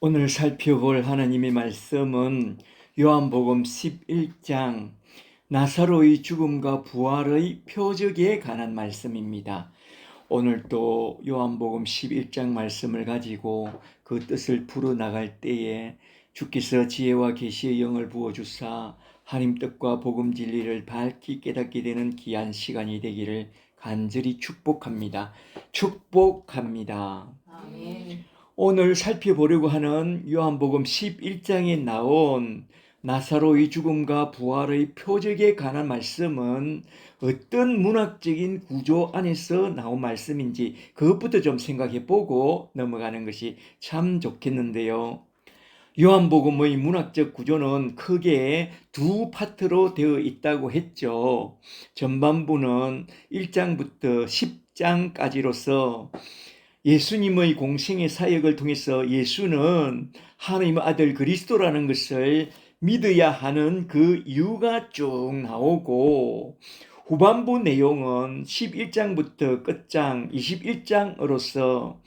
오늘 살펴볼 하나님의 말씀은 요한복음 11장 나사로의 죽음과 부활의 표적에 관한 말씀입니다. 오늘도 요한복음 11장 말씀을 가지고 그 뜻을 풀어나갈 때에 주께서 지혜와 계시의 영을 부어주사 하나님 뜻과 복음 진리를 밝히 깨닫게 되는 귀한 시간이 되기를 간절히 축복합니다. 축복합니다. 아멘. 오늘 살펴보려고 하는 요한복음 11장에 나온 나사로의 죽음과 부활의 표적에 관한 말씀은 어떤 문학적인 구조 안에서 나온 말씀인지 그것부터 좀 생각해 보고 넘어가는 것이 참 좋겠는데요. 요한복음의 문학적 구조는 크게 두 파트로 되어 있다고 했죠. 전반부는 1장부터 10장까지로서 예수님의 공생의 사역을 통해서 예수는 하나님의 아들 그리스도라는 것을 믿어야 하는 그 이유가 쭉 나오고, 후반부 내용은 11장부터 끝장 21장으로서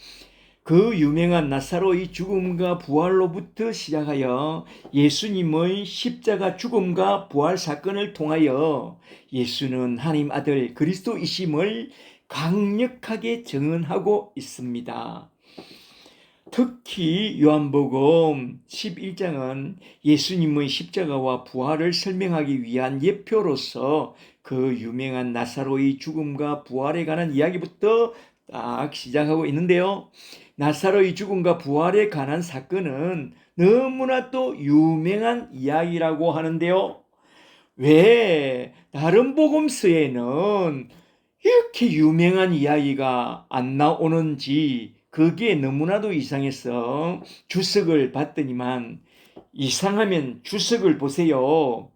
그 유명한 나사로의 죽음과 부활로부터 시작하여 예수님의 십자가 죽음과 부활 사건을 통하여 예수는 하나님 아들 그리스도이심을 강력하게 증언하고 있습니다. 특히 요한복음 11장은 예수님의 십자가와 부활을 설명하기 위한 예표로서 그 유명한 나사로의 죽음과 부활에 관한 이야기부터 딱 시작하고 있는데요. 나사로의 죽음과 부활에 관한 사건은 너무나 또 유명한 이야기라고 하는데요. 왜 다른 복음서에는 이렇게 유명한 이야기가 안 나오는지 그게 너무나도 이상해서 주석을 봤더니만, 이상하면 주석을 보세요.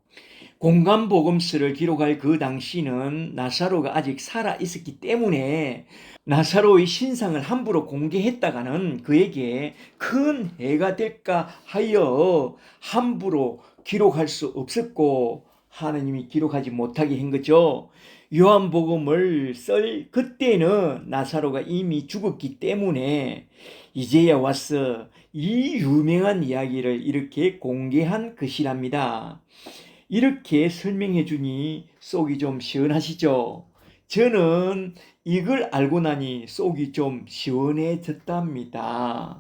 공간복음서를 기록할 그 당시는 나사로가 아직 살아 있었기 때문에 나사로의 신상을 함부로 공개했다가는 그에게 큰 해가 될까 하여 함부로 기록할 수 없었고 하나님이 기록하지 못하게 한 거죠. 요한복음을 쓸 그때는 나사로가 이미 죽었기 때문에 이제야 와서 이 유명한 이야기를 이렇게 공개한 것이랍니다. 이렇게 설명해 주니 속이 좀 시원하시죠? 저는 이걸 알고 나니 속이 좀 시원해졌답니다.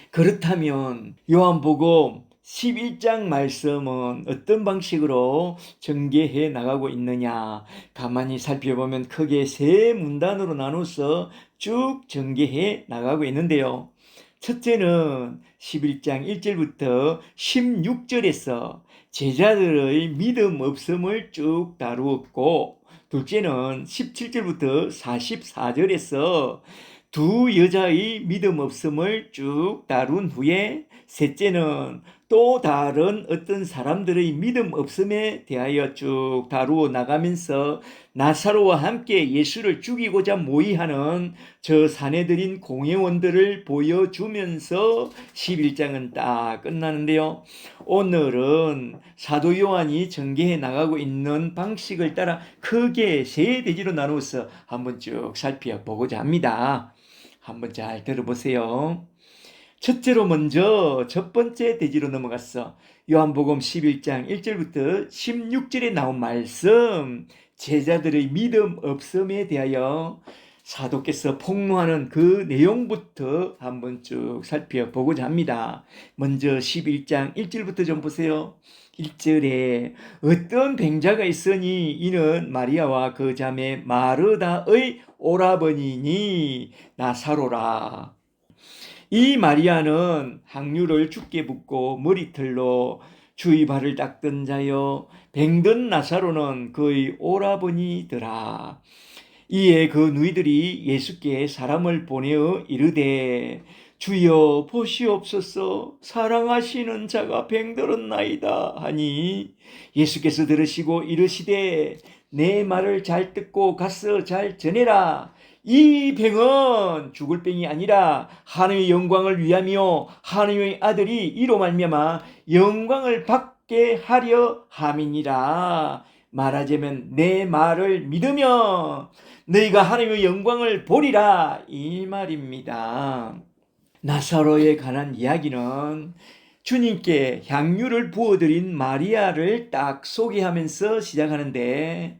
그렇다면 요한복음 11장 말씀은 어떤 방식으로 전개해 나가고 있느냐? 가만히 살펴보면 크게 세 문단으로 나눠서 쭉 전개해 나가고 있는데요. 첫째는 11장 1절부터 16절에서 제자들의 믿음 없음을 쭉 다루었고, 둘째는 17절부터 44절에서 두 여자의 믿음 없음을 쭉 다룬 후에, 셋째는 또 다른 어떤 사람들의 믿음 없음에 대하여 쭉 다루어 나가면서 나사로와 함께 예수를 죽이고자 모의하는 저 사내들인 공회원들을 보여주면서 11장은 딱 끝나는데요. 오늘은 사도 요한이 전개해 나가고 있는 방식을 따라 크게 세 대지로 나누어서 한번 쭉 살펴보고자 합니다. 한번 잘 들어보세요. 첫째로 먼저 첫 번째 대지로 넘어갔어. 요한복음 11장 1절부터 16절에 나온 말씀, 제자들의 믿음 없음에 대하여 사도께서 폭로하는 그 내용부터 한번 쭉 살펴보고자 합니다. 먼저 11장 1절부터 좀 보세요. 1절에 어떤 병자가 있으니 이는 마리아와 그 자매 마르다의 오라버니니 나사로라. 이 마리아는 항류를 죽게 붓고 머리털로 주의 발을 닦던 자요, 병든 나사로는 그의 오라버니더라. 이에 그 누이들이 예수께 사람을 보내어 이르되, 주여 보시옵소서, 사랑하시는 자가 병들었나이다 하니, 예수께서 들으시고 이르시되, 내 말을 잘 듣고 가서 잘 전해라. 이 병은 죽을 병이 아니라 하나님의 영광을 위하며 하나님의 아들이 이로 말미암아 영광을 받게 하려 함이니라. 말하자면 내 말을 믿으며 너희가 하나님의 영광을 보리라, 이 말입니다. 나사로에 관한 이야기는 주님께 향유를 부어드린 마리아를 딱 소개하면서 시작하는데,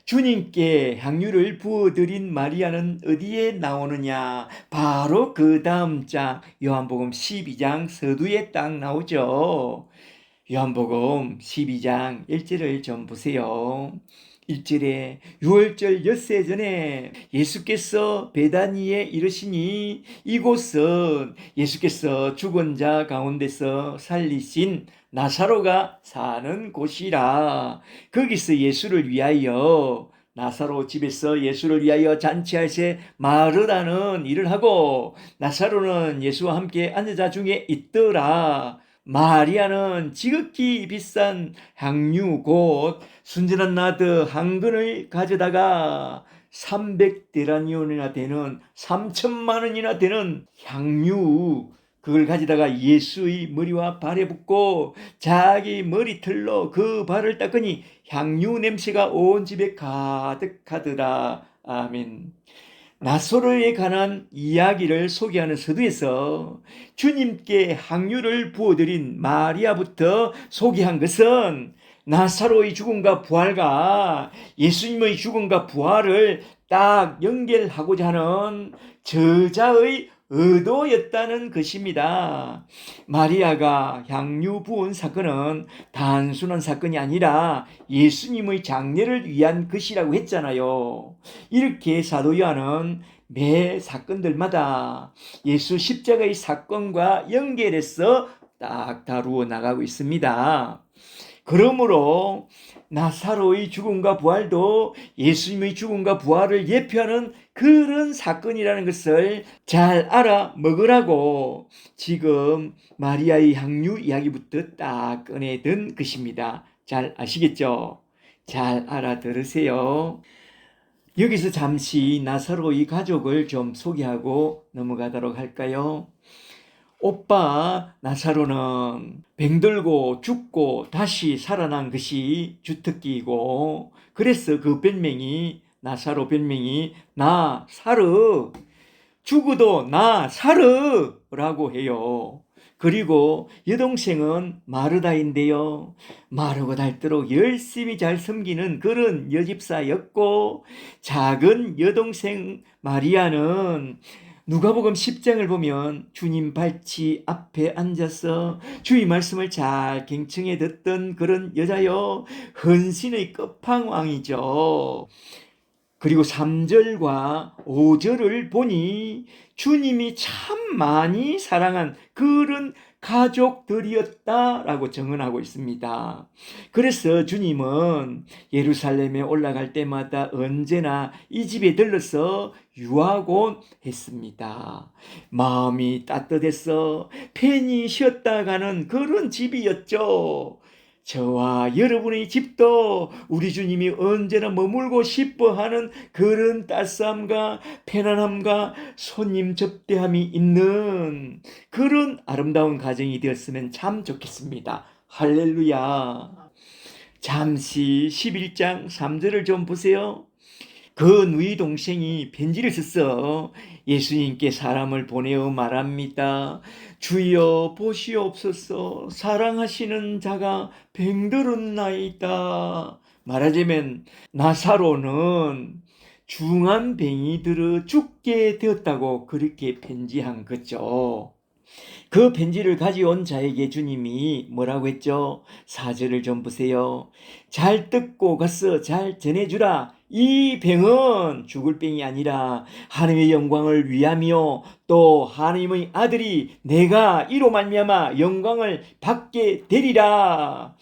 주님께 향유를 부어드린 마리아는 어디에 나오느냐? 바로 그 다음 장 요한복음 12장 서두에 딱 나오죠. 요한복음 12장 1절을 좀 보세요. 1절에 유월절 엿새 전에 예수께서 베다니에 이르시니 이곳은 예수께서 죽은 자 가운데서 살리신 나사로가 사는 곳이라. 거기서 예수를 위하여 나사로 집에서 예수를 위하여 잔치할 새 마르다는 일을 하고 나사로는 예수와 함께 앉은 자 중에 있더라. 마리아는 지극히 비싼 향유 곧 순전한 나드 한 근을 가져다가 300데나리온이나 되는 3천만 원이나 되는 향유 그걸 가져다가 예수의 머리와 발에 붓고 자기 머리털로 그 발을 닦으니 향유 냄새가 온 집에 가득하더라. 아멘. 나사로에 관한 이야기를 소개하는 서두에서 주님께 향유를 부어드린 마리아부터 소개한 것은 나사로의 죽음과 부활과 예수님의 죽음과 부활을 딱 연결하고자 하는 저자의 의도였다는 것입니다. 마리아가 향유 부은 사건은 단순한 사건이 아니라 예수님의 장례를 위한 것이라고 했잖아요. 이렇게 사도 요한은 매 사건들마다 예수 십자가의 사건과 연결해서 딱 다루어 나가고 있습니다. 그러므로 나사로의 죽음과 부활도 예수님의 죽음과 부활을 예표하는 그런 사건이라는 것을 잘 알아 먹으라고 지금 마리아의 향유 이야기부터 딱 꺼내든 것입니다. 잘 아시겠죠? 잘 알아들으세요. 여기서 잠시 나사로의 가족을 좀 소개하고 넘어가도록 할까요? 오빠 나사로는 병들고 죽고 다시 살아난 것이 주특기이고, 그래서 그 별명이 나사로 별명이 나사르, 죽어도 나사르라고 해요. 그리고 여동생은 마르다인데요. 마르고 닳도록 열심히 잘 섬기는 그런 여집사였고, 작은 여동생 마리아는 누가복음 10장을 보면 주님 발치 앞에 앉아서 주의 말씀을 잘 경청해 듣던 그런 여자요. 헌신의 끝판왕이죠. 그리고 3절과 5절을 보니 주님이 참 많이 사랑한 그런 가족들이었다라고 증언하고 있습니다. 그래서 주님은 예루살렘에 올라갈 때마다 언제나 이 집에 들러서 유하곤 했습니다. 마음이 따뜻해서 편히 쉬었다 가는 그런 집이었죠. 저와 여러분의 집도 우리 주님이 언제나 머물고 싶어하는 그런 따스함과 편안함과 손님 접대함이 있는 그런 아름다운 가정이 되었으면 참 좋겠습니다. 할렐루야. 잠시 11장 3절을 좀 보세요. 그 누이 동생이 편지를 썼어. 예수님께 사람을 보내어 말합니다. 주여 보시옵소서, 사랑하시는 자가 병들었나이다. 말하자면 나사로는 중한 병이 들어 죽게 되었다고 그렇게 편지한 거죠. 그 편지를 가져온 자에게 주님이 뭐라고 했죠? 4절을 좀 보세요. 잘 듣고 가서 잘 전해주라. 이 병은 죽을 병이 아니라 하나님의 영광을 위하며 또 하나님의 아들이 내가 이로 말미암아 영광을 받게 되리라.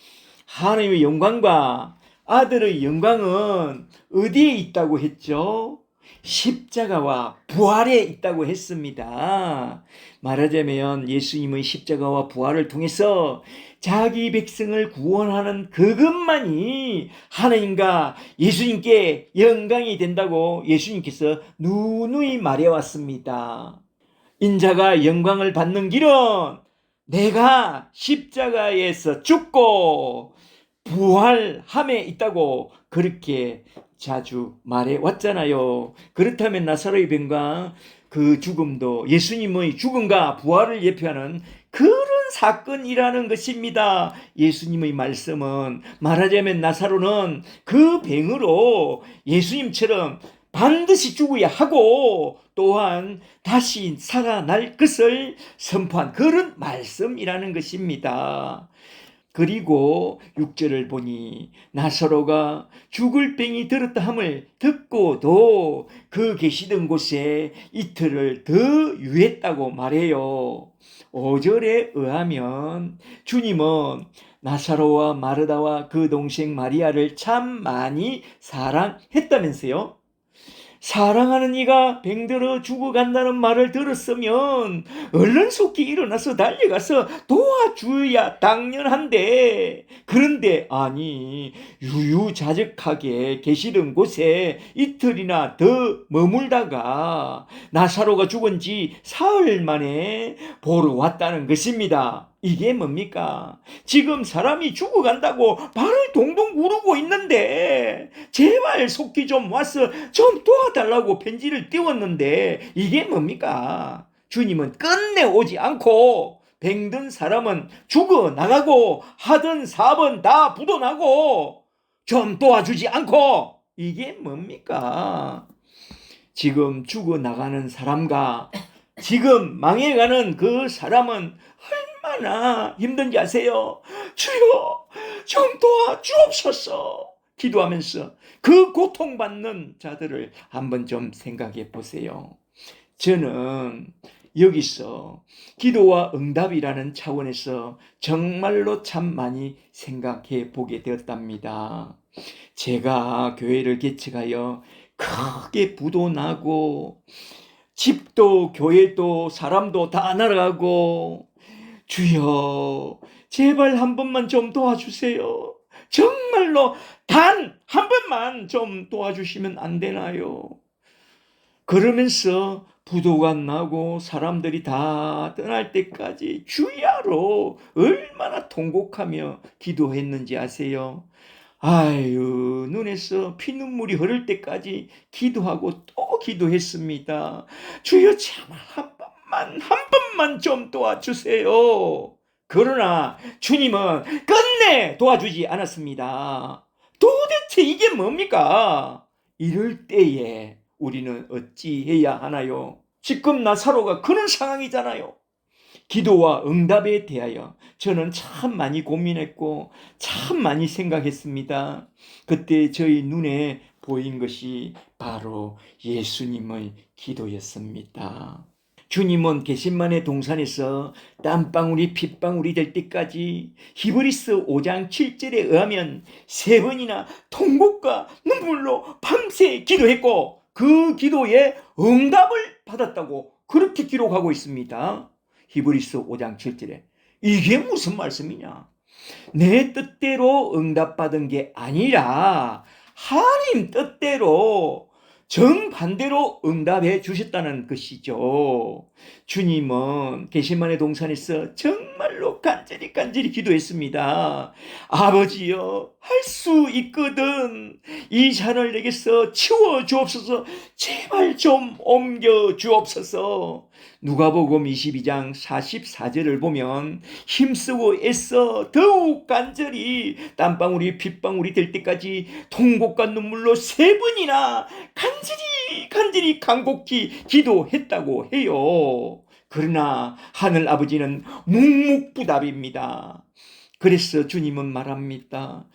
하나님의 영광과 아들의 영광은 어디에 있다고 했죠? 십자가와 부활에 있다고 했습니다. 말하자면 예수님의 십자가와 부활을 통해서 자기 백성을 구원하는 그것만이 하나님과 예수님께 영광이 된다고 예수님께서 누누이 말해왔습니다. 인자가 영광을 받는 길은 내가 십자가에서 죽고 부활함에 있다고 그렇게 자주 말해 왔잖아요. 그렇다면 나사로의 병과 그 죽음도 예수님의 죽음과 부활을 예표하는 그런 사건이라는 것입니다. 예수님의 말씀은 말하자면 나사로는 그 병으로 예수님처럼 반드시 죽어야 하고 또한 다시 살아날 것을 선포한 그런 말씀이라는 것입니다. 그리고 6절을 보니 나사로가 죽을 병이 들었다 함을 듣고도 그 계시던 곳에 이틀을 더 유했다고 말해요. 5절에 의하면 주님은 나사로와 마르다와 그 동생 마리아를 참 많이 사랑했다면서요. 사랑하는 이가 병들어 죽어간다는 말을 들었으면 얼른 속히 일어나서 달려가서 도와줘야 당연한데, 그런데 아니 유유자적하게 계시던 곳에 이틀이나 더 머물다가 나사로가 죽은 지 사흘 만에 보러 왔다는 것입니다. 이게 뭡니까? 지금 사람이 죽어간다고 발을 동동 구르고 있는데 제발 속히 좀 와서 좀 도와달라고 편지를 띄웠는데 이게 뭡니까? 주님은 끝내 오지 않고 병든 사람은 죽어나가고 하던 사업은 다 부도나고 좀 도와주지 않고 이게 뭡니까? 지금 죽어나가는 사람과 지금 망해가는 그 사람은 얼마나 힘든지 아세요? 주여 좀 도와주옵소서 기도하면서 그 고통받는 자들을 한번 좀 생각해 보세요. 저는 여기서 기도와 응답이라는 차원에서 정말로 참 많이 생각해 보게 되었답니다. 제가 교회를 개척하여 크게 부도 나고 집도 교회도 사람도 다 날아가고 주여 제발 한 번만 좀 도와주세요. 정말로 단 한 번만 좀 도와주시면 안 되나요? 그러면서 부도가 나고 사람들이 다 떠날 때까지 주야로 얼마나 통곡하며 기도했는지 아세요? 아유, 눈에서 피눈물이 흐를 때까지 기도하고 또 기도했습니다. 주여 제발 한 번만 좀 도와주세요. 그러나 주님은 끝내 도와주지 않았습니다. 도대체 이게 뭡니까? 이럴 때에 우리는 어찌해야 하나요? 지금 나사로가 그런 상황이잖아요. 기도와 응답에 대하여 저는 참 많이 고민했고 참 많이 생각했습니다. 그때 저희 눈에 보인 것이 바로 예수님의 기도였습니다. 주님은 겟세마네 동산에서 땀방울이 핏방울이 될 때까지 히브리서 5장 7절에 의하면 3번이나 통곡과 눈물로 밤새 기도했고 그 기도에 응답을 받았다고 그렇게 기록하고 있습니다. 히브리서 5장 7절에. 이게 무슨 말씀이냐? 내 뜻대로 응답받은 게 아니라 하나님 뜻대로 정반대로 응답해 주셨다는 것이죠. 주님은 겟세마네 동산에서 정말로 간절히 기도했습니다. 아버지여, 할 수 있거든. 이 잔을 내게서 치워 주옵소서. 제발 좀 옮겨 주옵소서. 누가복음 22장 44절을 간절히 힘쓰고 애써 더욱 간절히 땀방울이 핏방울이 될 때까지 통곡과 눈물로 3번이나 간절히 간곡히 기도했다고 해요. 그러나 하늘 아버지는 묵묵부답입니다. 그래서 주님은 말합니다.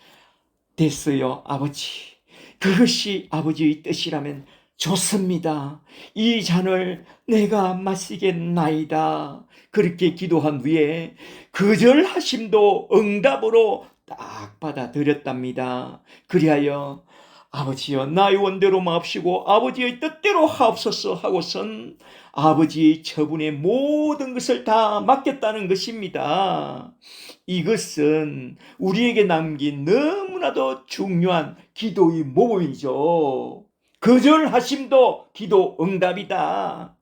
됐어요, 아버지. 그것이 아버지의 뜻이라면 좋습니다. 이 잔을 내가 마시겠나이다. 그렇게 기도한 후에 거절하심도 응답으로 딱 받아들였답니다. 그리하여 아버지여 나의 원대로 마옵시고 아버지의 뜻대로 하옵소서 하고선 아버지의 처분에 모든 것을 다 맡겼다는 것입니다. 이것은 우리에게 남긴 너무나도 중요한 기도의 모범이죠. 거절하심도 기도 응답이다.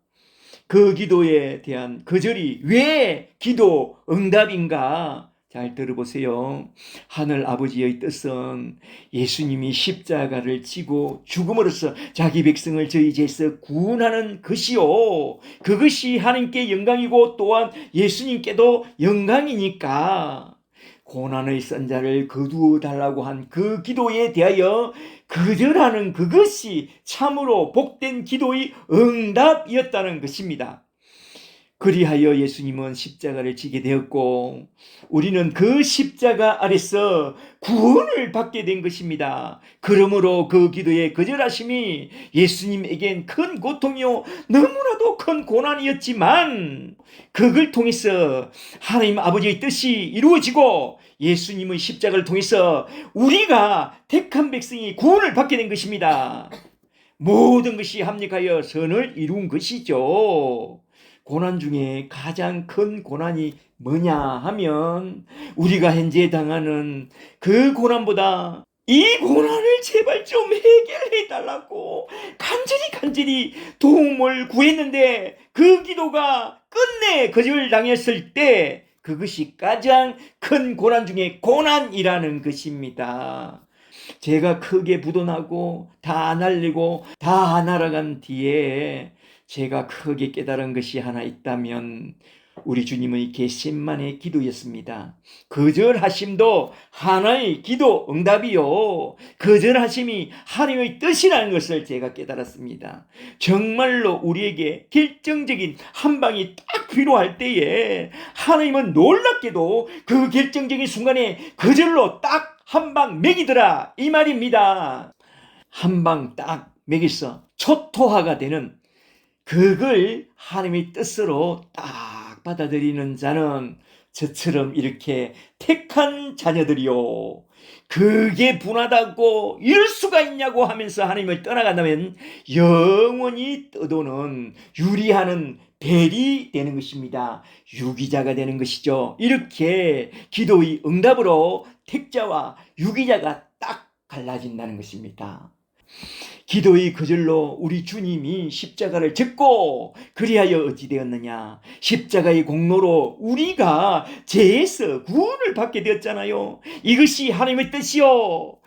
그 기도에 대한 거절이 왜 기도 응답인가? 잘 들어보세요. 하늘 아버지의 뜻은 예수님이 십자가를 지고 죽음으로써 자기 백성을 저희 죄에서 구원하는 것이요. 그것이 하나님께 영광이고 또한 예수님께도 영광이니까 고난의 선자를 거두어 달라고 한 그 기도에 대하여 거절하는 그것이 참으로 복된 기도의 응답이었다는 것입니다. 그리하여 예수님은 십자가를 지게 되었고 우리는 그 십자가 아래서 구원을 받게 된 것입니다. 그러므로 그 기도의 거절하심이 예수님에겐 큰 고통이요 너무나도 큰 고난이었지만 그걸 통해서 하나님 아버지의 뜻이 이루어지고 예수님의 십자가를 통해서 우리가 택한 백성이 구원을 받게 된 것입니다. 모든 것이 합력하여 선을 이룬 것이죠. 고난 중에 가장 큰 고난이 뭐냐 하면 우리가 현재 당하는 그 고난보다 이 고난을 제발 좀 해결해 달라고 간절히 도움을 구했는데 그 기도가 끝내 거절당했을 때 그것이 가장 큰 고난 중에 고난이라는 것입니다. 제가 크게 부도나고 다 날리고 다 날아간 뒤에 제가 크게 깨달은 것이 하나 있다면 우리 주님의 겟세마네 기도였습니다. 거절하심도 하나의 기도 응답이요. 거절하심이 하나님의 뜻이라는 것을 제가 깨달았습니다. 정말로 우리에게 결정적인 한 방이 딱 필요할 때에 하나님은 놀랍게도 그 결정적인 순간에 거절로 딱 한 방 먹이더라 이 말입니다. 한 방 딱 먹였어. 초토화가 되는 그걸 하나님의 뜻으로 딱 받아들이는 자는 저처럼 이렇게 택한 자녀들이요. 그게 분하다고 이럴 수가 있냐고 하면서 하나님을 떠나간다면 영원히 떠도는 유리하는 벨이 되는 것입니다. 유기자가 되는 것이죠. 이렇게 기도의 응답으로 택자와 유기자가 딱 갈라진다는 것입니다. 기도의 거절로 우리 주님이 십자가를 졌고 그리하여 어찌 되었느냐? 십자가의 공로로 우리가 죄에서 구원을 받게 되었잖아요. 이것이 하나님의 뜻이요.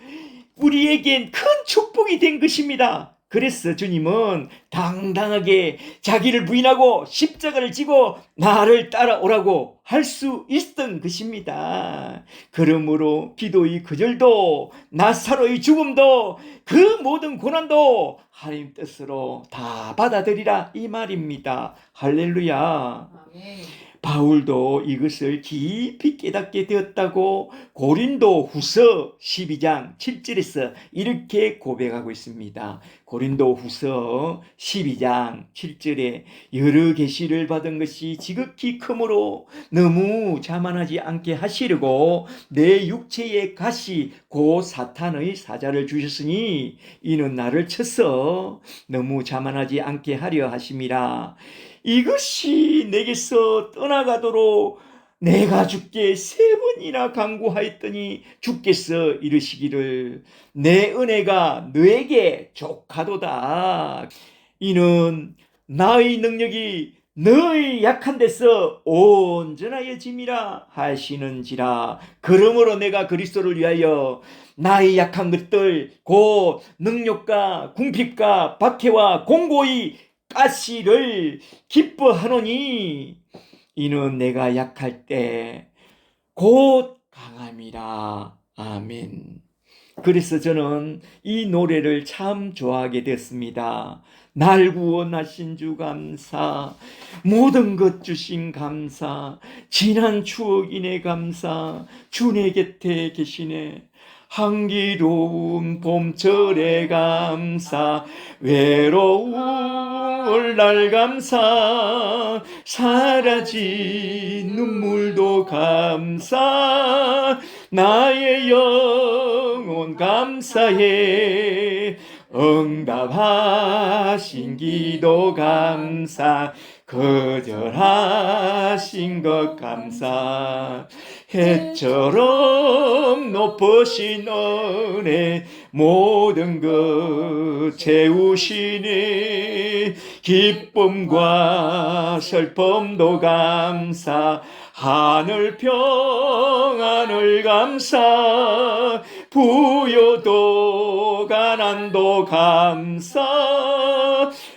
우리에겐 큰 축복이 된 것입니다. 그래서 주님은 당당하게 자기를 부인하고 십자가를 지고 나를 따라오라고 할 수 있었던 것입니다. 그러므로 기도의 거절도 나사로의 죽음도 그 모든 고난도 하나님 뜻으로 다 받아들이라 이 말입니다. 할렐루야. 아멘. 바울도 이것을 깊이 깨닫게 되었다고 고린도 후서 12장 7절에서 이렇게 고백하고 있습니다. 고린도 후서 12장 7절에 여러 계시를 받은 것이 지극히 크므로 너무 자만하지 않게 하시려고 내 육체의 가시 곧 사탄의 사자를 주셨으니 이는 나를 쳐서 너무 자만하지 않게 하려 하심이라. 이것이 내게서 떠나가도록 내가 주께 3번이나 간구하였더니 주께서 이르시기를 내 은혜가 너에게 족하도다. 이는 나의 능력이 너의 약한 데서 온전하여짐이라 하시는지라. 그러므로 내가 그리스도를 위하여 나의 약한 것들 곧 능력과 궁핍과 박해와 공고의 가시를 기뻐하노니 이는 내가 약할 때 곧 강함이라. 아멘. 그래서 저는 이 노래를 참 좋아하게 됐습니다. 날 구원하신 주 감사, 모든 것 주신 감사, 지난 추억이네 감사, 주 내 곁에 계시네. 향기로운 봄철에 감사, 외로울 날 감사, 사라진 눈물도 감사, 나의 영혼 감사해, 응답하신 기도 감사, 거절하신 것 감사, 해처럼 높으신 은혜 모든 것 채우시니 기쁨과 슬픔도 감사 하늘 평안을 감사 부여도 가난도 감사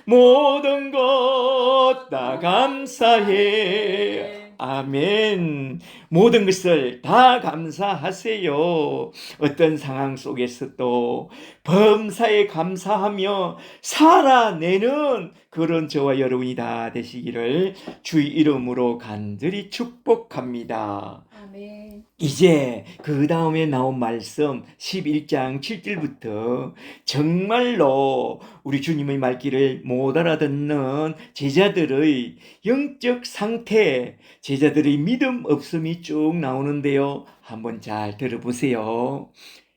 모든 것 다 감사해. 아멘. 모든 것을 다 감사하세요. 어떤 상황 속에서도 범사에 감사하며 살아내는 그런 저와 여러분이 다 되시기를 주의 이름으로 간절히 축복합니다. 아멘. 이제 그 다음에 나온 말씀 11장 7절부터 정말로 우리 주님의 말귀를 못 알아듣는 제자들의 영적 상태, 제자들의 믿음 없음이 쭉 나오는데요. 한번 잘 들어보세요.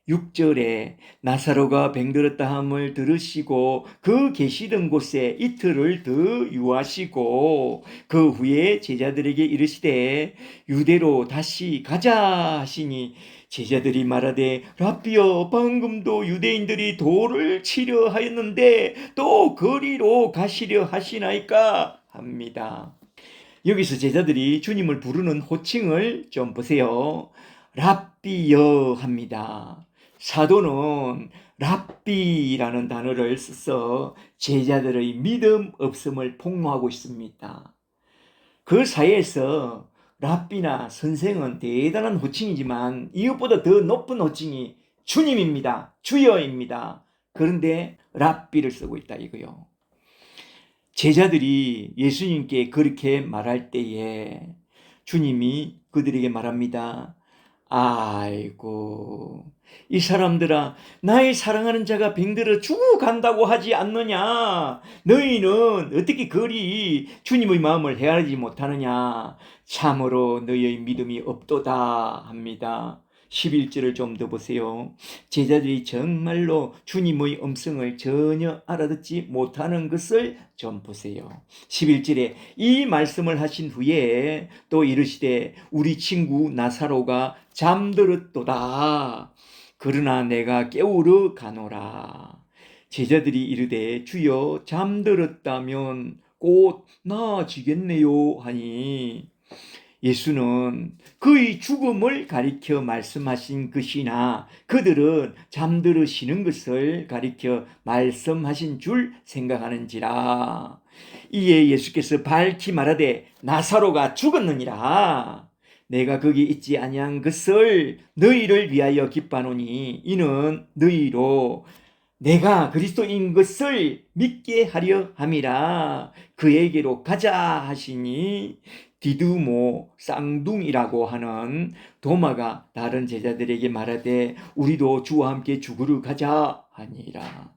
6절에 나사로가 병들었다 함을 들으시고 그 계시던 곳에 이틀을 더 유하시고 그 후에 제자들에게 이르시되 유대로 다시 가자 하시니 제자들이 말하되 랍비여 방금도 유대인들이 돌을 치려 하였는데 또 거리로 가시려 하시나이까 합니다. 여기서 제자들이 주님을 부르는 호칭을 좀 보세요. 랍비여 합니다. 사도는 랍비라는 단어를 써서 제자들의 믿음 없음을 폭로하고 있습니다. 그 사이에서 랍비나 선생은 대단한 호칭이지만 이것보다 더 높은 호칭이 주님입니다. 주여입니다. 그런데 랍비를 쓰고 있다 이거요. 제자들이 예수님께 그렇게 말할 때에 주님이 그들에게 말합니다. 아이고 이 사람들아 나의 사랑하는 자가 병들어 죽어간다고 하지 않느냐. 너희는 어떻게 그리 주님의 마음을 헤아리지 못하느냐. 참으로 너희의 믿음이 없도다 합니다. 11절을 좀 더 보세요. 제자들이 정말로 주님의 음성을 전혀 알아듣지 못하는 것을 좀 보세요. 11절에 이 말씀을 하신 후에 또 이르시되 우리 친구 나사로가 잠들었도다. 그러나 내가 깨우러 가노라. 제자들이 이르되 주여 잠들었다면 곧 나아지겠네요 하니 예수는 그의 죽음을 가리켜 말씀하신 것이나 그들은 잠들으시는 것을 가리켜 말씀하신 줄 생각하는지라. 이에 예수께서 밝히 말하되 나사로가 죽었느니라. 내가 거기 있지 아니한 것을 너희를 위하여 기뻐하노니 이는 너희로 내가 그리스도인 것을 믿게 하려 함이라. 그에게로 가자 하시니 디두모 쌍둥이라고 하는 도마가 다른 제자들에게 말하되 우리도 주와 함께 죽으러 가자 하니라.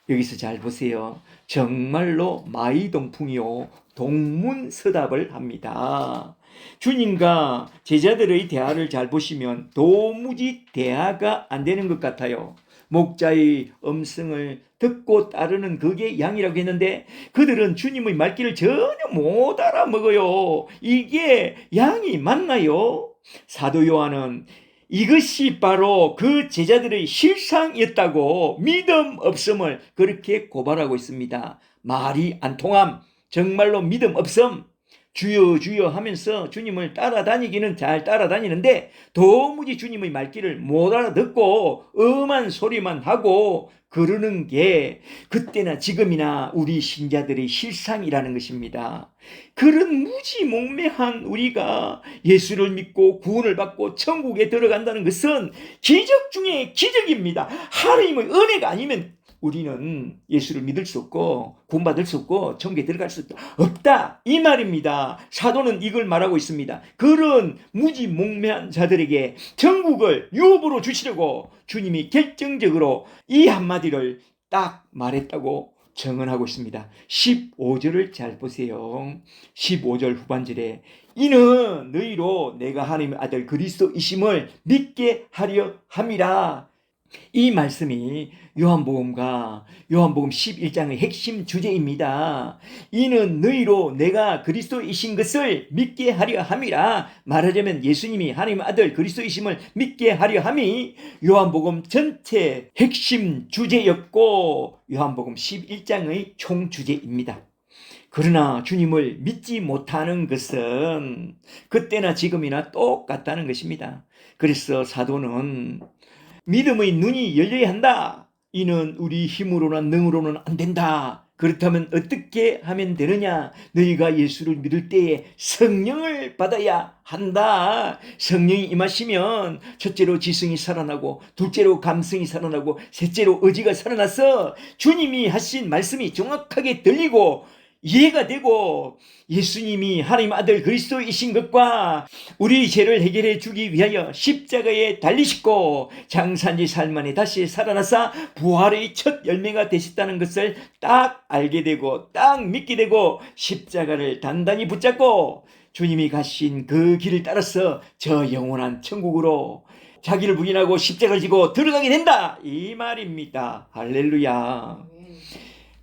여기서 잘 보세요. 정말로 마이동풍이요 동문서답을 합니다. 주님과 제자들의 대화를 잘 보시면 도무지 대화가 안 되는 것 같아요. 목자의 음성을 듣고 따르는 그게 양이라고 했는데 그들은 주님의 말귀를 전혀 못 알아먹어요. 이게 양이 맞나요? 사도 요한은 이것이 바로 그 제자들의 실상이었다고 믿음 없음을 그렇게 고발하고 있습니다. 말이 안 통함, 정말로 믿음 없음, 주여 주여 하면서 주님을 따라다니기는 잘 따라다니는데 도무지 주님의 말귀를 못 알아듣고 엄한 소리만 하고 그러는 게 그때나 지금이나 우리 신자들의 실상이라는 것입니다. 그런 무지몽매한 우리가 예수를 믿고 구원을 받고 천국에 들어간다는 것은 기적 중에 기적입니다. 하나님의 은혜가 아니면 우리는 예수를 믿을 수 없고 구원받을 수 없고 천국에 들어갈 수 없다 이 말입니다. 사도는 이걸 말하고 있습니다. 그런 무지몽매한 자들에게 천국을 유업으로 주시려고 주님이 결정적으로 이 한마디를 딱 말했다고 증언하고 있습니다. 15절을 잘 보세요. 15절 후반절에 이는 너희로 내가 하나님의 아들 그리스도이심을 믿게 하려 함이라. 이 말씀이 요한복음 11장의 핵심 주제입니다. 이는 너희로 내가 그리스도이신 것을 믿게 하려 함이라. 말하자면 예수님이 하나님의 아들 그리스도이심을 믿게 하려 함이 요한복음 전체 핵심 주제였고 요한복음 11장의 총 주제입니다. 그러나 주님을 믿지 못하는 것은 그때나 지금이나 똑같다는 것입니다. 그래서 사도는 믿음의 눈이 열려야 한다. 이는 우리 힘으로나 능으로는 안 된다. 그렇다면 어떻게 하면 되느냐? 너희가 예수를 믿을 때에 성령을 받아야 한다. 성령이 임하시면 첫째로 지성이 살아나고 둘째로 감성이 살아나고 셋째로 의지가 살아나서 주님이 하신 말씀이 정확하게 들리고 이해가 되고 예수님이 하나님 아들 그리스도이신 것과 우리 죄를 해결해 주기 위하여 십자가에 달리시고 장사한 지 사흘 만에 다시 살아나사 부활의 첫 열매가 되셨다는 것을 딱 알게 되고 딱 믿게 되고 십자가를 단단히 붙잡고 주님이 가신 그 길을 따라서 저 영원한 천국으로 자기를 부인하고 십자가를 지고 들어가게 된다 이 말입니다. 할렐루야.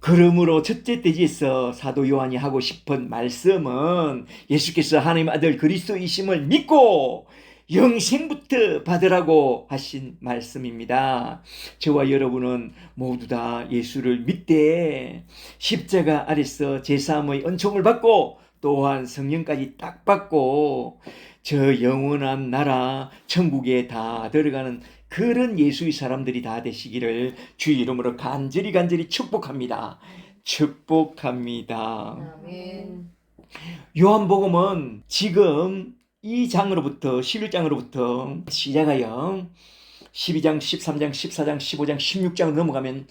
그러므로 첫째 대지에서 사도 요한이 하고 싶은 말씀은 예수께서 하나님 아들 그리스도이심을 믿고 영생부터 받으라고 하신 말씀입니다. 저와 여러분은 모두 다 예수를 믿되 십자가 아래서 제사함의 은총을 받고 또한 성령까지 딱 받고 저 영원한 나라 천국에 다 들어가는 그런 예수의 사람들이 다 되시기를 주의 이름으로 간절히 축복합니다. 축복합니다. 아멘. 요한복음은 지금 이 장으로부터 11장으로부터 시작하여 12장, 13장, 14장, 15장, 16장으로 넘어가면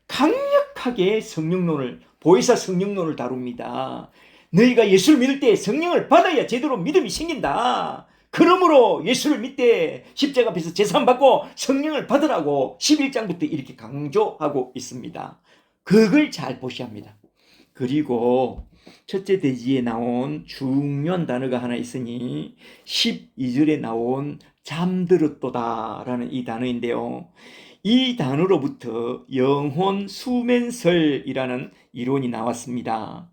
강력하게 성령론을 보혜사 성령론을 다룹니다. 너희가 예수를 믿을 때 성령을 받아야 제대로 믿음이 생긴다. 그러므로 예수를 믿되 십자가 앞에서 제사함 받고 성령을 받으라고 11장부터 이렇게 강조하고 있습니다. 그걸 잘 보셔야 합니다. 그리고 첫째 대지에 나온 중요한 단어가 하나 있으니 12절에 나온 잠들었도다 라는 이 단어인데요. 이 단어로부터 영혼 수면설이라는 이론이 나왔습니다.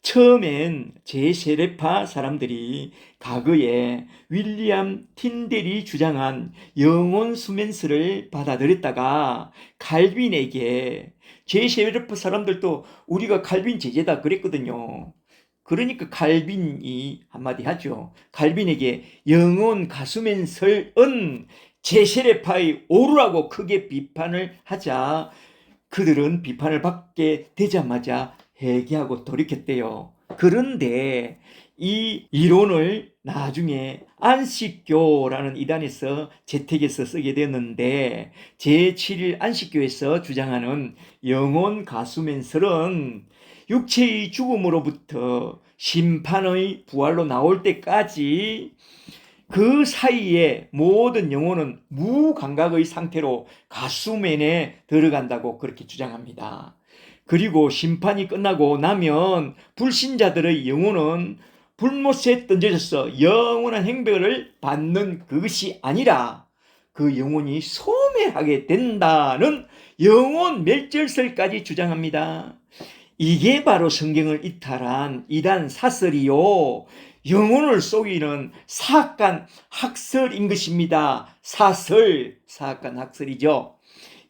처음엔 제세례파 사람들이 과거에 윌리엄 틴델이 주장한 영혼 수면설을 받아들였다가 칼빈에게 제세례파 사람들도 우리가 칼빈 제자다 그랬거든요. 그러니까 칼빈이 한마디 하죠. 칼빈에게 영혼 가수면설은 제세례파의 오류라고 크게 비판을 하자 그들은 비판을 받게 되자마자 회개하고 돌이켰대요. 그런데 이 이론을 나중에 안식교라는 이단에서 재택해서 쓰게 되었는데 제7일 안식교에서 주장하는 영혼 가수면설은 육체의 죽음으로부터 심판의 부활로 나올 때까지 그 사이에 모든 영혼은 무감각의 상태로 가수면에 들어간다고 그렇게 주장합니다. 그리고 심판이 끝나고 나면 불신자들의 영혼은 불못에 던져져서 영원한 행복을 받는 그것이 아니라 그 영혼이 소멸하게 된다는 영혼 멸절설까지 주장합니다. 이게 바로 성경을 이탈한 이단 사설이요. 영혼을 속이는 사악한 학설인 것입니다. 사악한 학설이죠.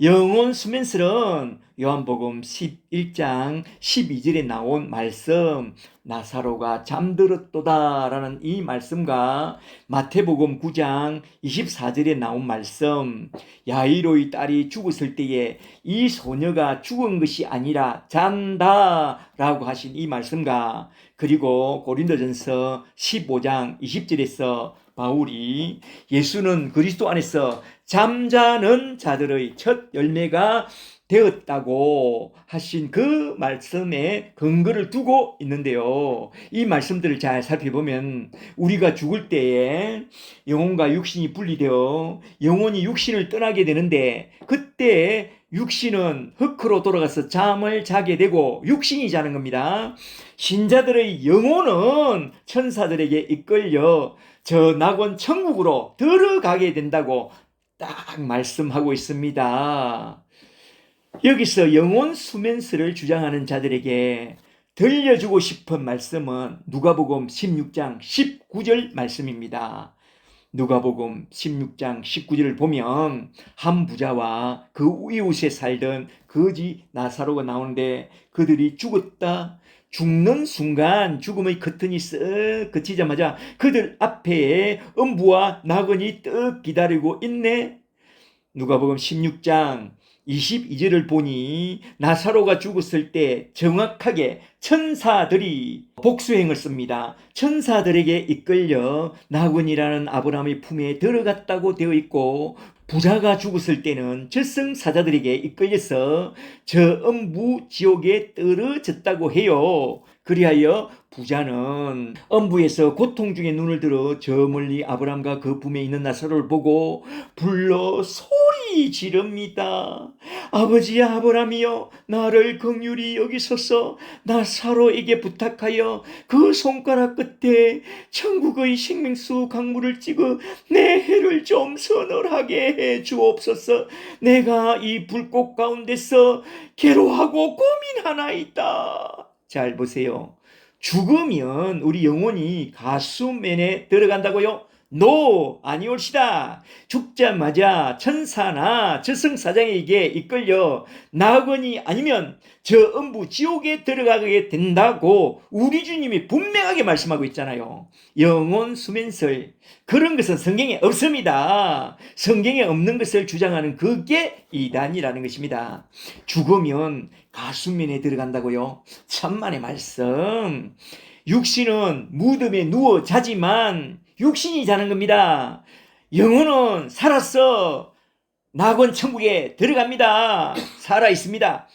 영혼 수면설은 요한복음 11장 12절에 나온 말씀 나사로가 잠들었도다 라는 이 말씀과 마태복음 9장 24절에 나온 말씀 야이로의 딸이 죽었을 때에 이 소녀가 죽은 것이 아니라 잔다 라고 하신 이 말씀과 그리고 고린도전서 15장 20절에서 바울이 예수는 그리스도 안에서 잠자는 자들의 첫 열매가 되었다고 하신 그 말씀에 근거를 두고 있는데요. 이 말씀들을 잘 살펴보면 우리가 죽을 때에 영혼과 육신이 분리되어 영혼이 육신을 떠나게 되는데 그때 육신은 흙으로 돌아가서 잠을 자게 되고 육신이 자는 겁니다. 신자들의 영혼은 천사들에게 이끌려 저 낙원 천국으로 들어가게 된다고 딱 말씀하고 있습니다. 여기서 영혼 수면설을 주장하는 자들에게 들려주고 싶은 말씀은 누가복음 16장 19절 말씀입니다. 누가복음 16장 19절을 보면 한 부자와 그 이웃에 살던 거지 나사로가 나오는데 그들이 죽었다. 죽는 순간 죽음의 커튼이 쓱 그치자마자 그들 앞에 음부와 나그니 떡 기다리고 있네. 누가복음 16장 22절을 보니 나사로가 죽었을 때 정확하게 천사들이 복수행을 씁니다. 천사들에게 이끌려 나군이라는 아브라함의 품에 들어갔다고 되어 있고, 부자가 죽었을 때는 저승사자들에게 이끌려서 저 음부 지옥에 떨어졌다고 해요. 그리하여 부자는 음부에서 고통 중에 눈을 들어 저 멀리 아브라함과 그 품에 있는 나사로를 보고 불러 소리 지릅니다. 아버지 아브라함이여, 나를 긍휼히 여기소서. 나사로에게 부탁하여 그 손가락 끝에 천국의 생명수 강물을 찍어 내 해를 좀 서늘하게 해 주옵소서. 내가 이 불꽃 가운데서 괴로워하고 고민하나이다. 잘 보세요. 죽으면 우리 영혼이 가수면에 들어간다고요? 노, 아니올시다. 죽자마자 천사나 저승사장에게 이끌려 나그니 아니면 저 음부 지옥에 들어가게 된다고 우리 주님이 분명하게 말씀하고 있잖아요. 영혼 수면설, 그런 것은 성경에 없습니다. 성경에 없는 것을 주장하는 그게 이단이라는 것입니다. 죽으면 가수면에 들어간다고요? 천만의 말씀. 육신은 무덤에 누워 자지만 육신이 자는 겁니다. 영혼은 살았어. 낙원 천국에 들어갑니다. 살아 있습니다.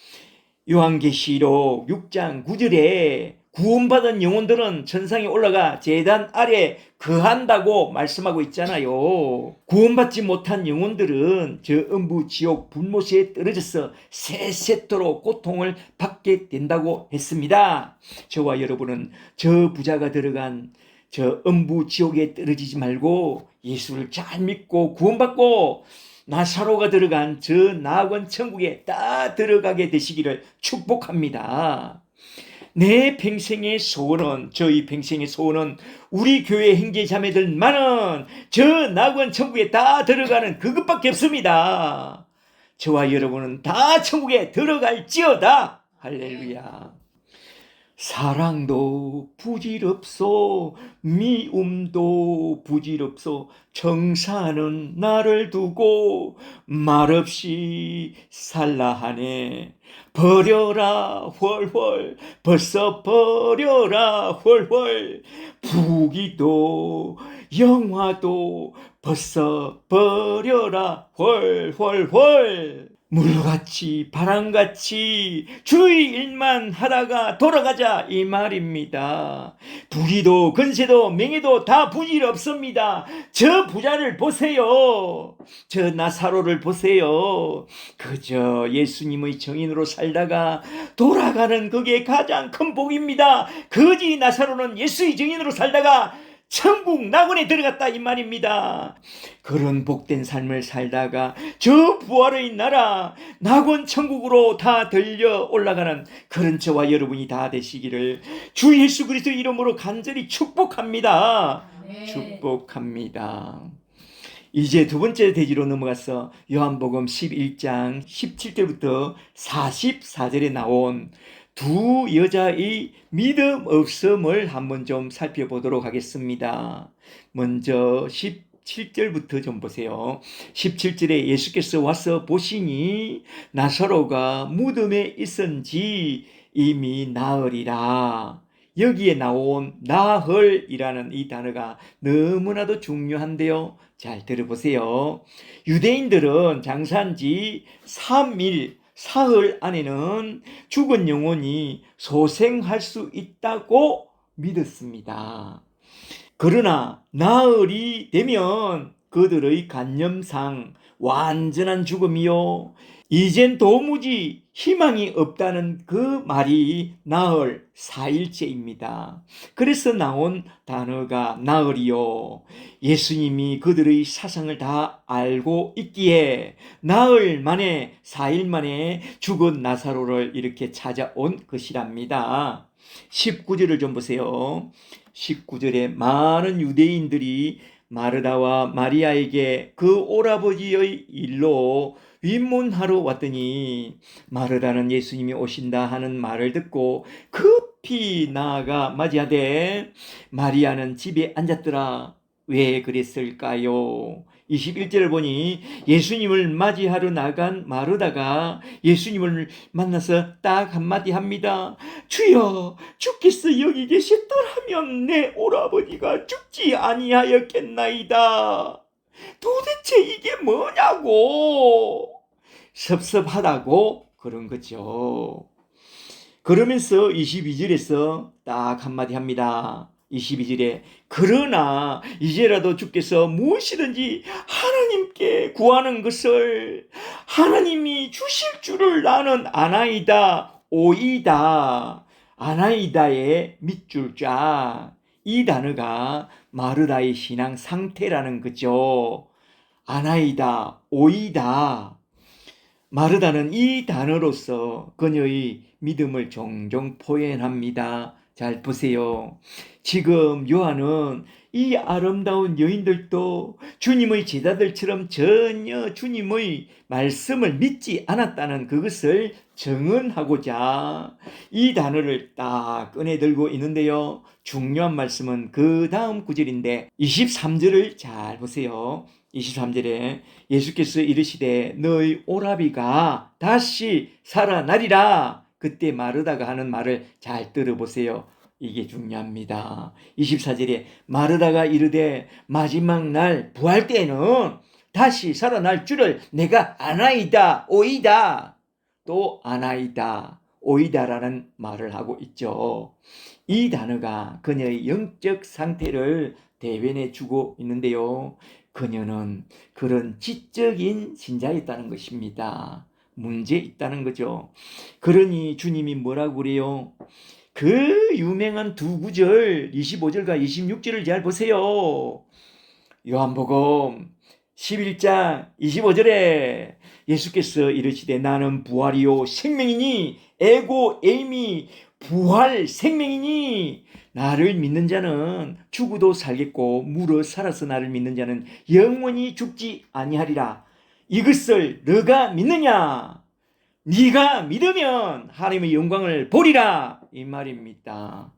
요한계시록 6장 9절에 구원받은 영혼들은 천상에 올라가 제단 아래 거한다고 말씀하고 있잖아요. 구원받지 못한 영혼들은 저 음부 지옥 불못에 떨어져서 세세토록 고통을 받게 된다고 했습니다. 저와 여러분은 저 부자가 들어간 저 음부 지옥에 떨어지지 말고 예수를 잘 믿고 구원받고 나사로가 들어간 저 낙원 천국에 다 들어가게 되시기를 축복합니다. 내 평생의 소원은, 저희 평생의 소원은 우리 교회 형제 자매들만은 저 낙원 천국에 다 들어가는 그것밖에 없습니다. 저와 여러분은 다 천국에 들어갈지어다. 할렐루야. 사랑도 부질없소, 미움도 부질없소, 청사는 나를 두고 말없이 살라 하네. 버려라 훨훨, 벌써 버려라 훨훨, 부귀도 영화도 벌써 버려라 훨훨훨. 물같이 바람같이 주의 일만 하다가 돌아가자 이 말입니다. 부귀도 건세도 명예도 다 부질없습니다. 저 부자를 보세요. 저 나사로를 보세요. 그저 예수님의 정인으로 살다가 돌아가는 그게 가장 큰 복입니다. 거지 나사로는 예수의 정인으로 살다가 천국 낙원에 들어갔다 이 말입니다. 그런 복된 삶을 살다가 저 부활의 나라 낙원 천국으로 다 들려 올라가는 그런 저와 여러분이 다 되시기를 주 예수 그리스도 이름으로 간절히 축복합니다. 네. 축복합니다. 이제 두 번째 대지로 넘어가서 요한복음 11장 17절부터 44절에 나온 두 여자의 믿음 없음을 한번 좀 살펴보도록 하겠습니다. 먼저 17절부터 좀 보세요. 17절에 예수께서 와서 보시니 나사로가 무덤에 있은지 이미 나으리라. 여기에 나온 나흘이라는 이 단어가 너무나도 중요한데요. 잘 들어보세요. 유대인들은 장사한 지 3일 사흘 안에는 죽은 영혼이 소생할 수 있다고 믿었습니다. 그러나 나흘이 되면 그들의 관념상 완전한 죽음이요, 이젠 도무지 희망이 없다는 그 말이 나흘 4일째입니다. 그래서 나온 단어가 나흘이요. 예수님이 그들의 사상을 다 알고 있기에 나흘 만에 4일 만에 죽은 나사로를 이렇게 찾아온 것이랍니다. 19절을 좀 보세요. 19절에 많은 유대인들이 마르다와 마리아에게 그 오라버지의 일로 위문하러 왔더니 마르다는 예수님이 오신다 하는 말을 듣고 급히 나아가 맞이하되 마리아는 집에 앉았더라. 왜 그랬을까요? 21절을 보니 예수님을 맞이하러 나간 마르다가 예수님을 만나서 딱 한마디 합니다. 주여, 주께서 여기 계셨더라면 내 오라버니가 죽지 아니하였겠나이다. 도대체 이게 뭐냐고 섭섭하다고 그런 거죠. 그러면서 22절에서 딱 한마디 합니다. 22절에 그러나 이제라도 주께서 무엇이든지 하나님께 구하는 것을 하나님이 주실 줄을 나는 아나이다. 오이다. 아나이다의 밑줄 자. 이 단어가 마르다의 신앙 상태라는 거죠. 아나이다, 오이다. 마르다는 이 단어로서 그녀의 믿음을 종종 표현합니다. 잘 보세요. 지금 요한은 이 아름다운 여인들도 주님의 제자들처럼 전혀 주님의 말씀을 믿지 않았다는 그것을 증언하고자 이 단어를 딱 꺼내 들고 있는데요. 중요한 말씀은 그 다음 구절인데 23절을 잘 보세요. 23절에 예수께서 이르시되 너희 오라비가 다시 살아나리라. 그때 마르다가 하는 말을 잘 들어보세요. 이게 중요합니다. 24절에 마르다가 이르되 마지막 날 부활 때에는 다시 살아날 줄을 내가 아나이다 오이다. 또 아나이다 오이다라는 말을 하고 있죠. 이 단어가 그녀의 영적 상태를 대변해 주고 있는데요. 그녀는 그런 지적인 신자였다는 것입니다. 문제 있다는 거죠. 그러니 주님이 뭐라고 그래요? 그 유명한 두 구절 25절과 26절을 잘 보세요. 요한복음 11장 25절에 예수께서 이르시되 나는 부활이요 생명이니 에고 에이미 부활 생명이니 나를 믿는 자는 죽어도 살겠고 물어 살아서 나를 믿는 자는 영원히 죽지 아니하리라. 이것을 너가 믿느냐? 네가 믿으면 하나님의 영광을 보리라 이 말입니다.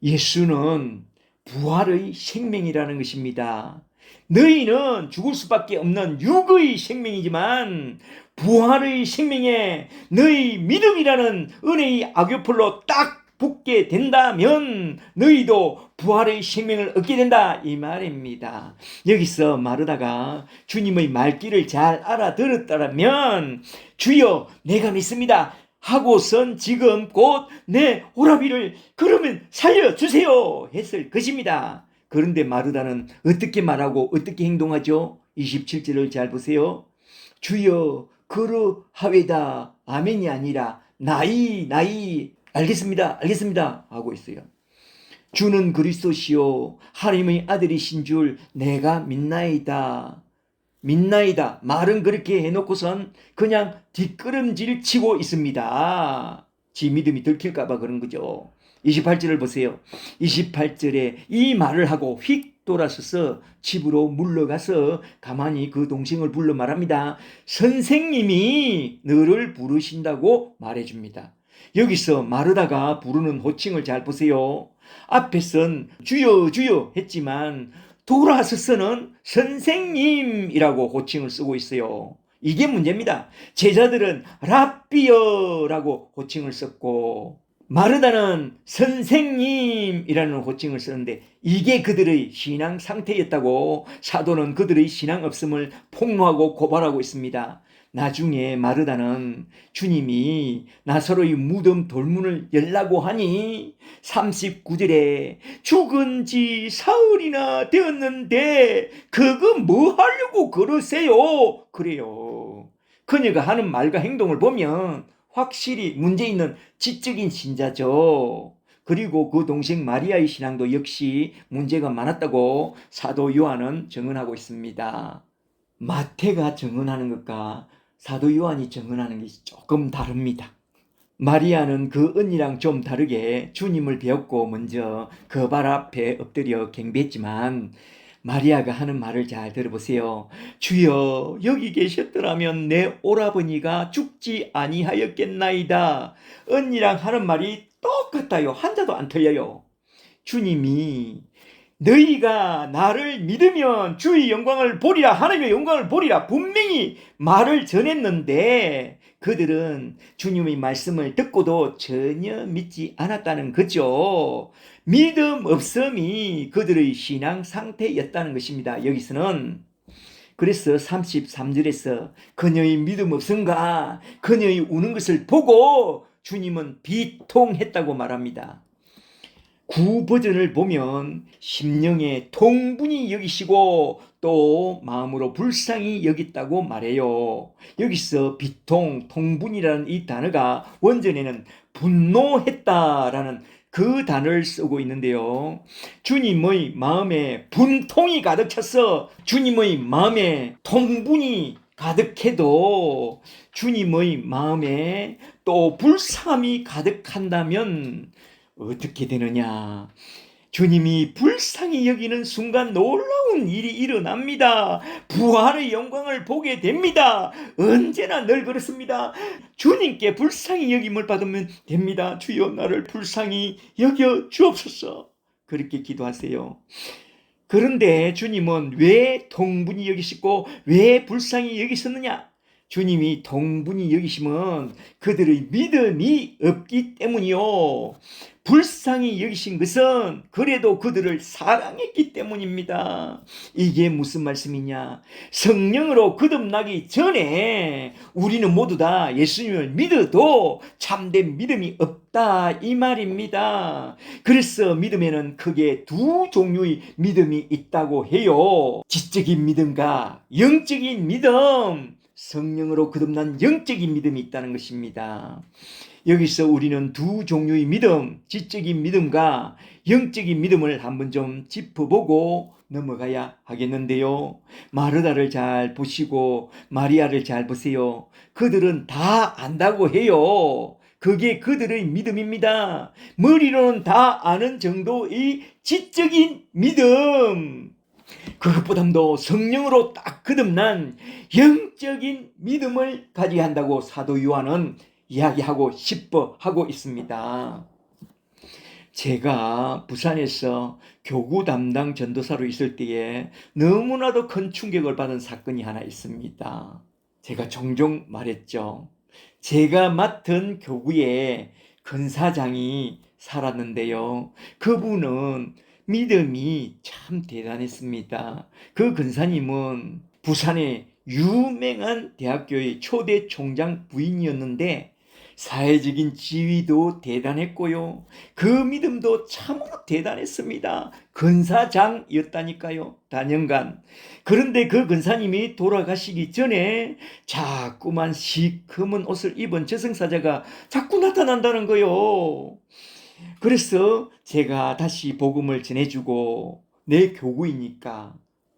예수는 부활의 생명이라는 것입니다. 너희는 죽을 수밖에 없는 육의 생명이지만 부활의 생명에 너희 믿음이라는 은혜의 악교풀로 딱 붙게 된다면 너희도 부활의 생명을 얻게 된다 이 말입니다. 여기서 마르다가 주님의 말귀를 잘 알아들었다면 주여 내가 믿습니다 하고선 지금 곧 내 오라비를 그러면 살려주세요 했을 것입니다. 그런데 마르다는 어떻게 말하고 어떻게 행동하죠? 27절을 잘 보세요. 주여 그러하외다 아멘이 아니라 나이 알겠습니다 하고 있어요. 주는 그리스도시요 하나님의 아들이신 줄 내가 믿나이다. 말은 그렇게 해놓고선 그냥 뒷걸음질 치고 있습니다. 지 믿음이 들킬까봐 그런 거죠. 28절을 보세요. 28절에 이 말을 하고 휙 돌아서서 집으로 물러가서 가만히 그 동생을 불러 말합니다. 선생님이 너를 부르신다고 말해줍니다. 여기서 마르다가 부르는 호칭을 잘 보세요. 앞에선 주여 주여 했지만 돌아서서는 선생님이라고 호칭을 쓰고 있어요. 이게 문제입니다. 제자들은 랍비여라고 호칭을 썼고 마르다는 선생님이라는 호칭을 쓰는데 이게 그들의 신앙 상태였다고 사도는 그들의 신앙 없음을 폭로하고 고발하고 있습니다. 나중에 마르다는 주님이 나사로의 무덤 돌문을 열라고 하니 39절에 죽은 지 사흘이나 되었는데 그거 뭐 하려고 그러세요? 그래요. 그녀가 하는 말과 행동을 보면 확실히 문제 있는 지적인 신자죠. 그리고 그 동생 마리아의 신앙도 역시 문제가 많았다고 사도 요한은 증언하고 있습니다. 마태가 증언하는 것과 사도 요한이 증언하는 것이 조금 다릅니다. 마리아는 그 언니랑 좀 다르게 주님을 배웠고 먼저 그 발 앞에 엎드려 경배했지만 마리아가 하는 말을 잘 들어보세요. 주여, 여기 계셨더라면 내 오라버니가 죽지 아니하였겠나이다. 언니랑 하는 말이 똑같아요. 한자도 안 틀려요. 주님이 너희가 나를 믿으면 주의 영광을 보리라, 하나님의 영광을 보리라 분명히 말을 전했는데 그들은 주님의 말씀을 듣고도 전혀 믿지 않았다는 거죠. 믿음 없음이 그들의 신앙 상태였다는 것입니다. 여기서는 그래서 33절에서 그녀의 믿음 없음과 그녀의 우는 것을 보고 주님은 비통했다고 말합니다. 구버전을 보면 심령에 통분히 여기시고 또 마음으로 불쌍히 여겼다고 말해요. 여기서 비통, 통분이라는 이 단어가 원전에는 분노했다라는 그 단어를 쓰고 있는데요. 주님의 마음에 분통이 가득 차서 주님의 마음에 통분이 가득해도 주님의 마음에 또 불쌍함이 가득한다면 어떻게 되느냐? 주님이 불쌍히 여기는 순간 놀라운 일이 일어납니다. 부활의 영광을 보게 됩니다. 언제나 늘 그렇습니다. 주님께 불쌍히 여김을 받으면 됩니다. 주여, 나를 불쌍히 여겨 주옵소서. 그렇게 기도하세요. 그런데 주님은 왜 통분히 여기시고 왜 불쌍히 여기셨느냐? 주님이 통분히 여기시면 그들의 믿음이 없기 때문이요. 불쌍히 여기신 것은 그래도 그들을 사랑했기 때문입니다. 이게 무슨 말씀이냐? 성령으로 거듭나기 전에 우리는 모두 다 예수님을 믿어도 참된 믿음이 없다 이 말입니다. 그래서 믿음에는 크게 두 종류의 믿음이 있다고 해요. 지적인 믿음과 영적인 믿음. 성령으로 거듭난 영적인 믿음이 있다는 것입니다. 여기서 우리는 두 종류의 믿음, 지적인 믿음과 영적인 믿음을 한번 좀 짚어보고 넘어가야 하겠는데요. 마르다를 잘 보시고 마리아를 잘 보세요. 그들은 다 안다고 해요. 그게 그들의 믿음입니다. 머리로는 다 아는 정도의 지적인 믿음. 그것보다도 성령으로 딱 거듭난 영적인 믿음을 가져야 한다고 사도 요한은 이야기하고 싶어 하고 있습니다. 제가 부산에서 교구 담당 전도사로 있을 때에 너무나도 큰 충격을 받은 사건이 하나 있습니다. 제가 종종 말했죠. 제가 맡은 교구에 근사장이 살았는데요. 그분은 믿음이 참 대단했습니다. 그 근사님은 부산의 유명한 대학교의 초대 총장 부인이었는데 사회적인 지위도 대단했고요. 그 믿음도 참으로 대단했습니다. 근사장이었다니까요. 단연간. 그런데 그 근사님이 돌아가시기 전에 자꾸만 시커먼 옷을 입은 저승사자가 자꾸 나타난다는 거요. 그래서 제가 다시 복음을 전해주고 내 교구이니까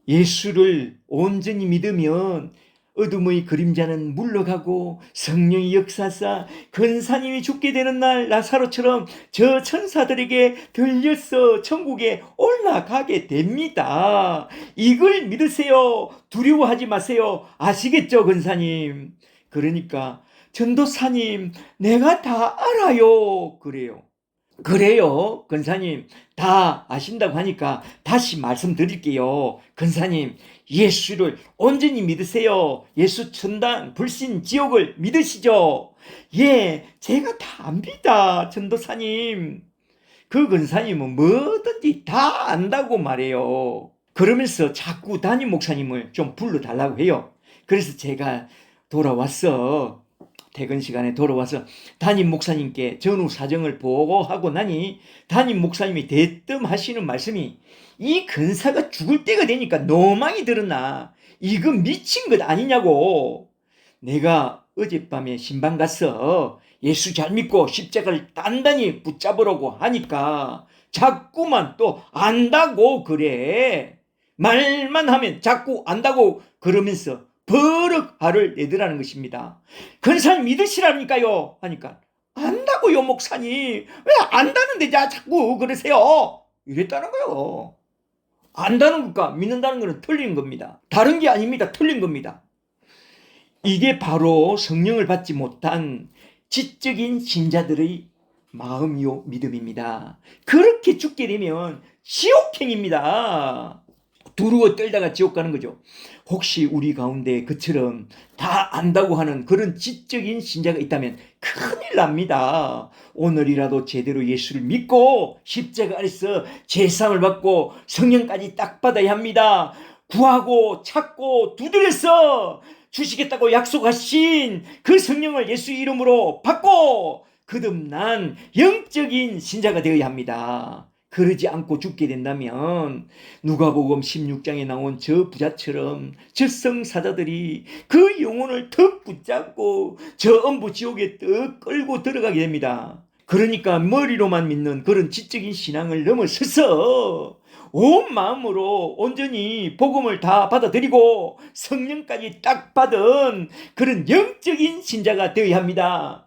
예수를 온전히 믿으면 어둠의 그림자는 물러가고 성령이 역사하사 근사님이 죽게 되는 날 나사로처럼 저 천사들에게 들려서 천국에 올라가게 됩니다. 이걸 믿으세요. 두려워하지 마세요. 아시겠죠, 근사님? 그러니까 전도사님, 내가 다 알아요. 그래요, 근사님. 다 아신다고 하니까 다시 말씀드릴게요. 근사님, 예수를 온전히 믿으세요. 예수 천당, 불신, 지옥을 믿으시죠? 예, 제가 다 압니다, 전도사님. 그 근사님은 뭐든지 다 안다고 말해요. 그러면서 자꾸 담임 목사님을 좀 불러달라고 해요. 그래서 제가 퇴근 시간에 돌아와서 담임 목사님께 전후 사정을 보고하고 나니 담임 목사님이 대뜸 하시는 말씀이 이 근사가 죽을 때가 되니까 노망이 들었나? 이거 미친 것 아니냐고. 내가 어젯밤에 신방 가서 예수 잘 믿고 십자가를 단단히 붙잡으라고 하니까 자꾸만 또 안다고 그래. 말만 하면 자꾸 안다고 그러면서 버럭 화를 내더라는 것입니다. 근사님 믿으시라니까요 하니까 안다고요 목사님. 왜 안다는데 자꾸 그러세요? 이랬다는 거예요. 안다는 것과 믿는다는 것은 틀린 겁니다. 다른 게 아닙니다. 틀린 겁니다. 이게 바로 성령을 받지 못한 지적인 신자들의 마음이요 믿음입니다. 그렇게 죽게 되면 지옥행입니다. 두루어 떨다가 지옥 가는 거죠. 혹시 우리 가운데 그처럼 다 안다고 하는 그런 지적인 신자가 있다면 큰일 납니다. 오늘이라도 제대로 예수를 믿고 십자가 안에서 제사함을 받고 성령까지 딱 받아야 합니다. 구하고 찾고 두드려서 주시겠다고 약속하신 그 성령을 예수 이름으로 받고 거듭난 영적인 신자가 되어야 합니다. 그러지 않고 죽게 된다면 누가복음 16장에 나온 저 부자처럼 저승사자들이 그 영혼을 턱 붙잡고 저 엄부 지옥에 떡 끌고 들어가게 됩니다. 그러니까 머리로만 믿는 그런 지적인 신앙을 넘어서서 온 마음으로 온전히 복음을 다 받아들이고 성령까지 딱 받은 그런 영적인 신자가 되어야 합니다.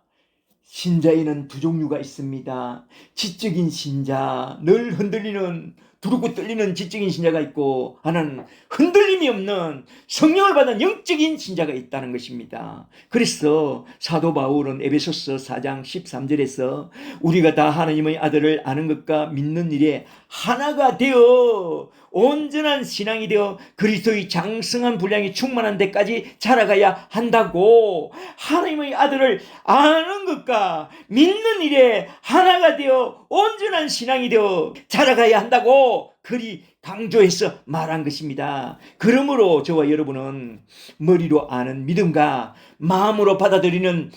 신자에는 두 종류가 있습니다. 지적인 신자, 늘 흔들리는 두르고 떨리는 지적인 신자가 있고 하나는 흔들림이 없는 성령을 받은 영적인 신자가 있다는 것입니다. 그래서 사도 바울은 에베소서 4장 13절에서 우리가 다 하나님의 아들을 아는 것과 믿는 일에 하나가 되어 온전한 신앙이 되어 그리스도의 장성한 분량이 충만한 데까지 자라가야 한다고 하나님의 아들을 아는 것과 믿는 일에 하나가 되어 온전한 신앙이 되어 자라가야 한다고 그리 강조해서 말한 것입니다. 그러므로 저와 여러분은 머리로 아는 믿음과 마음으로 받아들이는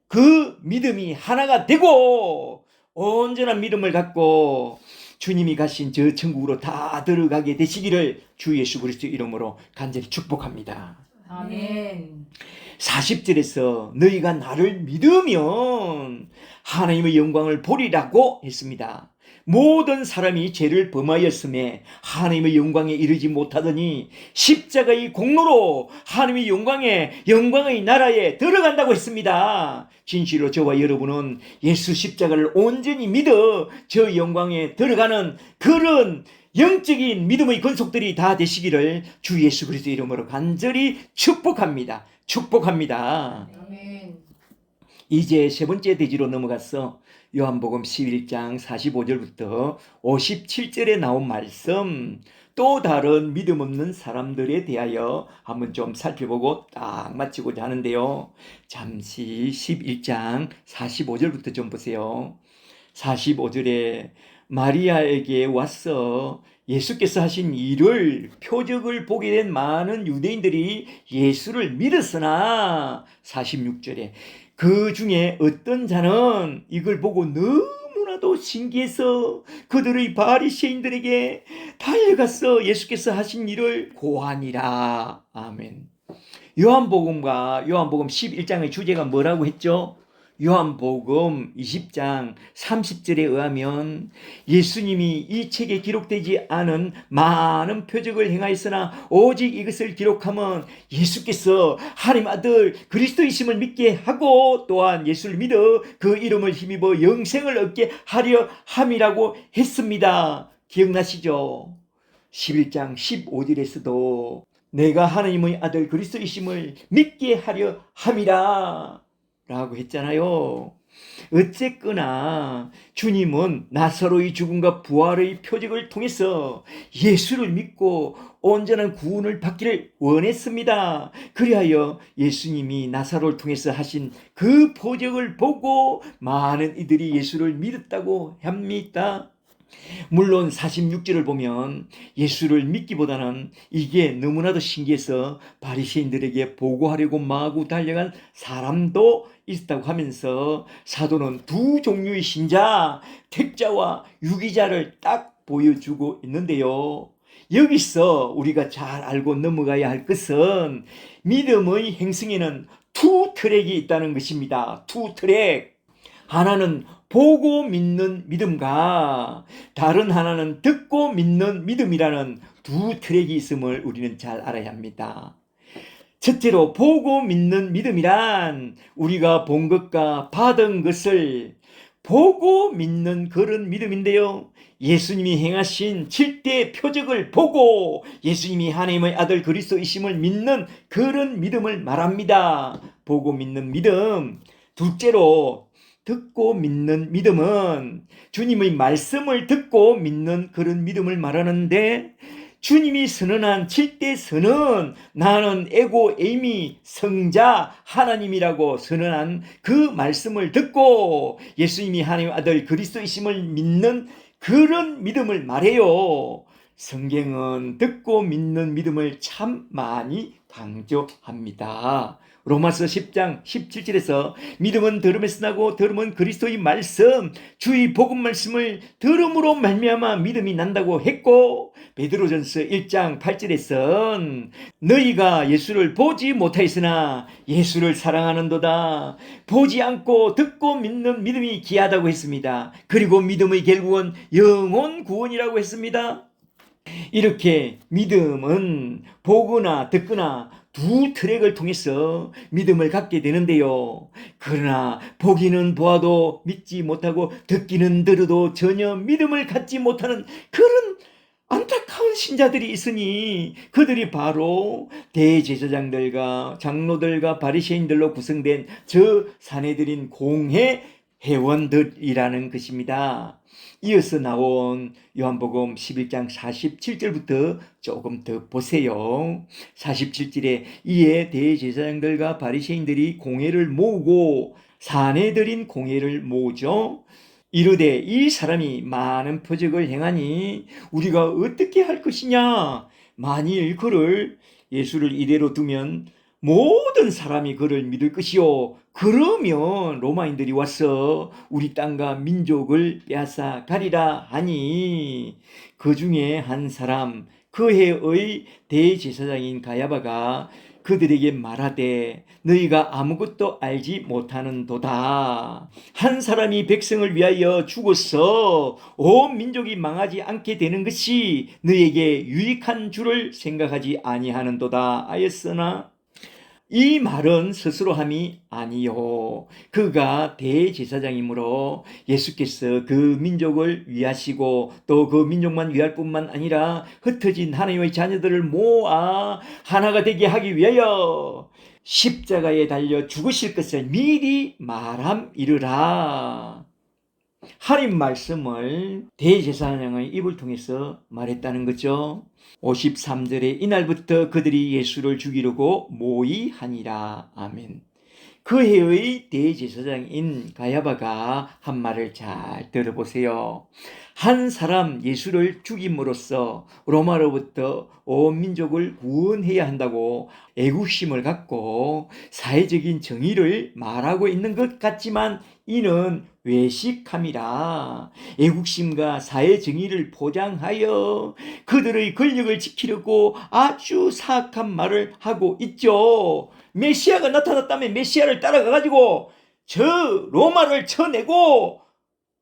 그 믿음이 하나가 되고 온전한 믿음을 갖고 주님이 가신 저 천국으로 다 들어가게 되시기를 주 예수 그리스도 이름으로 간절히 축복합니다. 아멘. 40절에서 너희가 나를 믿으면 하나님의 영광을 보리라고 했습니다. 모든 사람이 죄를 범하였음에 하나님의 영광에 이르지 못하더니 십자가의 공로로 하나님의 영광의 나라에 들어간다고 했습니다. 진실로 저와 여러분은 예수 십자가를 온전히 믿어 저 영광에 들어가는 그런 영적인 믿음의 권속들이 다 되시기를 주 예수 그리스도 이름으로 간절히 축복합니다. 축복합니다. 아멘. 이제 세 번째 대지로 넘어가서 요한복음 11장 45절부터 57절에 나온 말씀, 또 다른 믿음 없는 사람들에 대하여 한번 좀 살펴보고 딱 마치고자 하는데요. 잠시 11장 45절부터 좀 보세요. 45절에 마리아에게 와서 예수께서 하신 일을 표적을 보게 된 많은 유대인들이 예수를 믿었으나 46절에 그 중에 어떤 자는 이걸 보고 너무나도 신기해서 그들의 바리새인들에게 달려가서 예수께서 하신 일을 고하니라. 아멘. 요한복음 11장의 주제가 뭐라고 했죠? 요한복음 20장 30절에 의하면 예수님이 이 책에 기록되지 않은 많은 표적을 행하였으나 오직 이것을 기록하면 예수께서 하나님 아들 그리스도이심을 믿게 하고 또한 예수를 믿어 그 이름을 힘입어 영생을 얻게 하려 함이라고 했습니다. 기억나시죠? 11장 15절에서도 내가 하나님의 아들 그리스도이심을 믿게 하려 함이라 라고 했잖아요. 어쨌거나 주님은 나사로의 죽음과 부활의 표적을 통해서 예수를 믿고 온전한 구원을 받기를 원했습니다. 그리하여 예수님이 나사로를 통해서 하신 그 표적을 보고 많은 이들이 예수를 믿었다고 합니다. 물론 46절을 보면 예수를 믿기보다는 이게 너무나도 신기해서 바리새인들에게 보고하려고 마구 달려간 사람도 있다고 하면서 사도는 두 종류의 신자, 택자와 유기자를 딱 보여주고 있는데요. 여기서 우리가 잘 알고 넘어가야 할 것은 믿음의 행성에는 두 트랙이 있다는 것입니다. 투 트랙. 하나는 보고 믿는 믿음과 다른 하나는 듣고 믿는 믿음이라는 두 트랙이 있음을 우리는 잘 알아야 합니다. 첫째로 보고 믿는 믿음이란 우리가 본 것과 받은 것을 보고 믿는 그런 믿음인데요. 예수님이 행하신 7대 표적을 보고 예수님이 하나님의 아들 그리스도이심을 믿는 그런 믿음을 말합니다. 보고 믿는 믿음. 둘째로 듣고 믿는 믿음은 주님의 말씀을 듣고 믿는 그런 믿음을 말하는데, 주님이 선언한 7대 선언, 나는 에고 에이미 성자 하나님이라고 선언한 그 말씀을 듣고 예수님이 하나님의 아들 그리스도이심을 믿는 그런 믿음을 말해요. 성경은 듣고 믿는 믿음을 참 많이 강조합니다. 로마서 10장 17절에서 믿음은 들음에서 나고 들음은 그리스도의 말씀, 주의 복음 말씀을 들음으로 말미암아 믿음이 난다고 했고, 베드로전서 1장 8절에선 너희가 예수를 보지 못하였으나 예수를 사랑하는도다. 보지 않고 듣고 믿는 믿음이 귀하다고 했습니다. 그리고 믿음의 결국은 영혼 구원이라고 했습니다. 이렇게 믿음은 보거나 듣거나 두 트랙을 통해서 믿음을 갖게 되는데요. 그러나 보기는 보아도 믿지 못하고 듣기는 들어도 전혀 믿음을 갖지 못하는 그런 안타까운 신자들이 있으니 그들이 바로 대제사장들과 장로들과 바리새인들로 구성된 저 사내들인 공회 회원들이라는 것입니다. 이어서 나온 요한복음 11장 47절부터 조금 더 보세요. 47절에 이에 대제사장들과 바리새인들이 공회를 모으고 사내들인 공회를 모으죠. 이르되 이 사람이 많은 표적을 행하니 우리가 어떻게 할 것이냐. 만일 그를 예수를 이대로 두면 모든 사람이 그를 믿을 것이요, 그러면 로마인들이 와서 우리 땅과 민족을 빼앗아 가리라 하니, 그 중에 한 사람 그 해의 대제사장인 가야바가 그들에게 말하되 너희가 아무것도 알지 못하는도다. 한 사람이 백성을 위하여 죽어서 온 민족이 망하지 않게 되는 것이 너희에게 유익한 줄을 생각하지 아니하는도다 하였으나, 이 말은 스스로 함이 아니요, 그가 대제사장이므로 예수께서 그 민족을 위하시고 또 그 민족만 위할 뿐만 아니라 흩어진 하나님의 자녀들을 모아 하나가 되게 하기 위하여 십자가에 달려 죽으실 것을 미리 말함이르라. 하나님 말씀을 대제사장의 입을 통해서 말했다는 거죠. 53절에 이날부터 그들이 예수를 죽이려고 모의하니라. 아멘. 그 해의 대제사장인 가야바가 한 말을 잘 들어보세요. 한 사람 예수를 죽임으로써 로마로부터 온 민족을 구원해야 한다고 애국심을 갖고 사회적인 정의를 말하고 있는 것 같지만 이는 외식함이라. 애국심과 사회 정의를 포장하여 그들의 권력을 지키려고 아주 사악한 말을 하고 있죠. 메시아가 나타났다면 메시아를 따라가가지고 저 로마를 쳐내고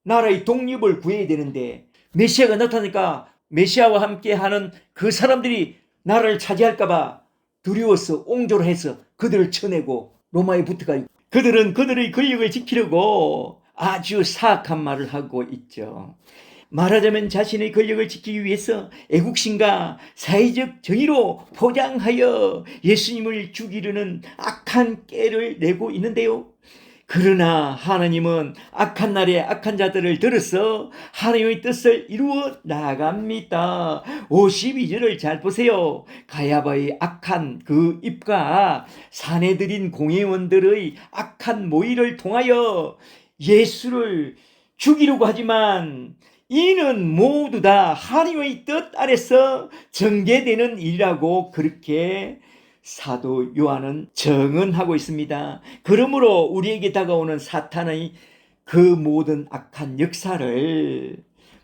나라의 독립을 구해야 되는데, 메시아가 나타나니까 메시아와 함께하는 그 사람들이 나라를 차지할까봐 두려워서 옹졸을 해서 그들을 쳐내고 로마에 붙어가지고 그들은 그들의 권력을 지키려고 아주 사악한 말을 하고 있죠. 말하자면 자신의 권력을 지키기 위해서 애국심과 사회적 정의로 포장하여 예수님을 죽이려는 악한 깨를 내고 있는데요. 그러나 하나님은 악한 날에 악한 자들을 들어서 하나님의 뜻을 이루어 나갑니다. 52절을 잘 보세요. 가야바의 악한 그 입과 사내들인 공회원들의 악한 모의를 통하여 예수를 죽이려고 하지만 이는 모두 다 하나님의 뜻 아래서 전개되는 일이라고 그렇게 사도 요한은 정언하고 있습니다. 그러므로 우리에게 다가오는 사탄의 그 모든 악한 역사를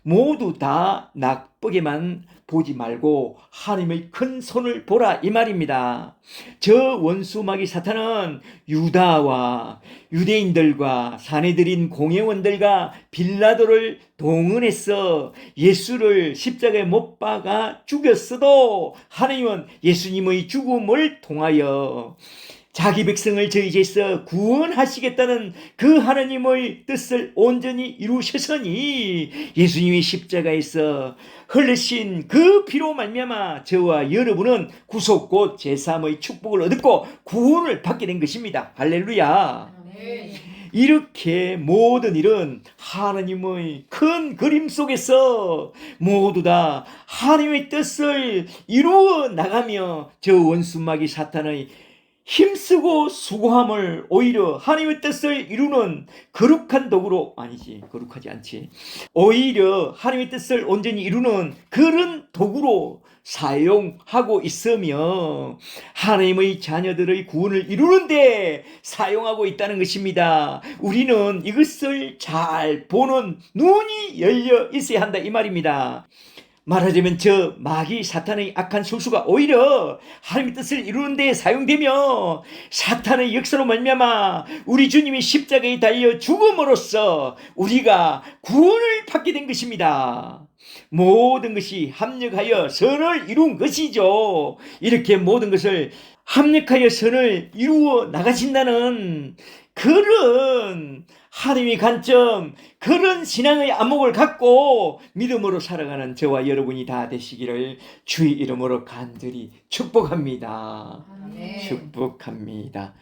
모두 다 나쁘게만 보지 말고 하나님의 큰 손을 보라 이 말입니다. 저 원수 마귀 사탄은 유다와 유대인들과 사내들인 공회원들과 빌라도를 동원해서 예수를 십자가에 못 박아 죽였어도 하나님은 예수님의 죽음을 통하여 자기 백성을 저희 죄에서 구원하시겠다는 그 하나님의 뜻을 온전히 이루셨으니 예수님이 십자가에서 흘리신 그 피로 말미암아 저와 여러분은 구속 곧 제3의 축복을 얻고 구원을 받게 된 것입니다. 할렐루야. 이렇게 모든 일은 하나님의 큰 그림 속에서 모두 다 하나님의 뜻을 이루어 나가며 저 원수마귀 사탄의 힘쓰고 수고함을 오히려 하나님의 뜻을 이루는 거룩한 도구로, 아니지, 거룩하지 않지, 오히려 하나님의 뜻을 온전히 이루는 그런 도구로 사용하고 있으며 하나님의 자녀들의 구원을 이루는데 사용하고 있다는 것입니다. 우리는 이것을 잘 보는 눈이 열려 있어야 한다 이 말입니다. 말하자면 저 마귀 사탄의 악한 술수가 오히려 하나님의 뜻을 이루는 데 사용되며 사탄의 역사로 말미암아 우리 주님이 십자가에 달려 죽음으로써 우리가 구원을 받게 된 것입니다. 모든 것이 합력하여 선을 이룬 것이죠. 이렇게 모든 것을 합력하여 선을 이루어 나가신다는 그런 하나님의 관점, 그런 신앙의 안목을 갖고 믿음으로 살아가는 저와 여러분이 다 되시기를 주의 이름으로 간절히 축복합니다. 축복합니다.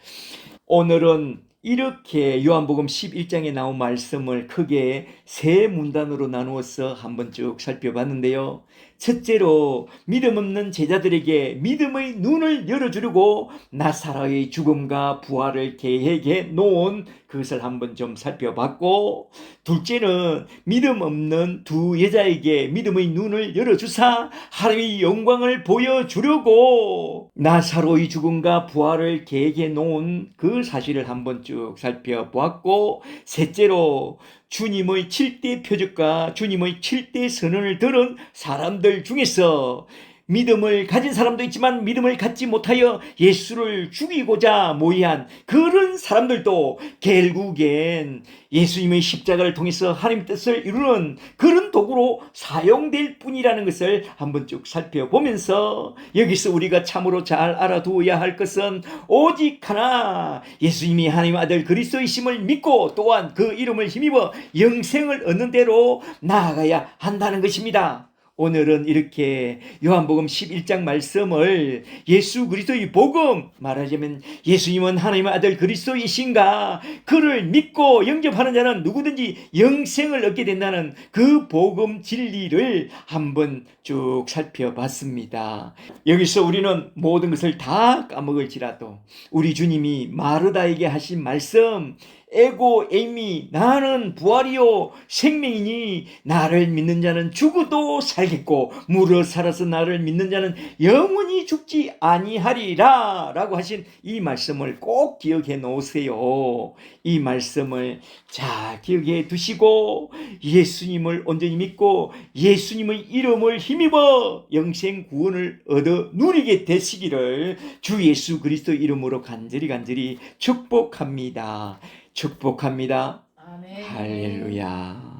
오늘은 이렇게 요한복음 11장에 나온 말씀을 크게 세 문단으로 나누어서 한번 쭉 살펴봤는데요. 첫째로 믿음 없는 제자들에게 믿음의 눈을 열어주려고 나사로의 죽음과 부활을 계획해 놓은 그것을 한번 좀 살펴봤고, 둘째는 믿음 없는 두 여자에게 믿음의 눈을 열어주사 하나님의 영광을 보여주려고 나사로의 죽음과 부활을 계획해 놓은 그 사실을 한번 쭉 살펴보았고, 셋째로 주님의 7대 표적과 주님의 7대 선언을 들은 사람들 중에서 믿음을 가진 사람도 있지만 믿음을 갖지 못하여 예수를 죽이고자 모의한 그런 사람들도 결국엔 예수님의 십자가를 통해서 하나님의 뜻을 이루는 그런 도구로 사용될 뿐이라는 것을 한번 쭉 살펴보면서 여기서 우리가 참으로 잘 알아두어야 할 것은 오직 하나, 예수님이 하나님의 아들 그리스도이심을 믿고 또한 그 이름을 힘입어 영생을 얻는 대로 나아가야 한다는 것입니다. 오늘은 이렇게 요한복음 11장 말씀을 예수 그리스도의 복음, 말하자면 예수님은 하나님의 아들 그리스도이신가, 그를 믿고 영접하는 자는 누구든지 영생을 얻게 된다는 그 복음 진리를 한번 쭉 살펴봤습니다. 여기서 우리는 모든 것을 다 까먹을지라도 우리 주님이 마르다에게 하신 말씀, 에고 에이미, 나는 부활이요 생명이니 나를 믿는 자는 죽어도 살겠고 무릇 살아서 나를 믿는 자는 영원히 죽지 아니하리라 라고 하신 이 말씀을 꼭 기억해 놓으세요. 이 말씀을 잘 기억해 두시고 예수님을 온전히 믿고 예수님의 이름을 힘입어 영생 구원을 얻어 누리게 되시기를 주 예수 그리스도 이름으로 간절히 축복합니다. 축복합니다. 아멘. 할렐루야.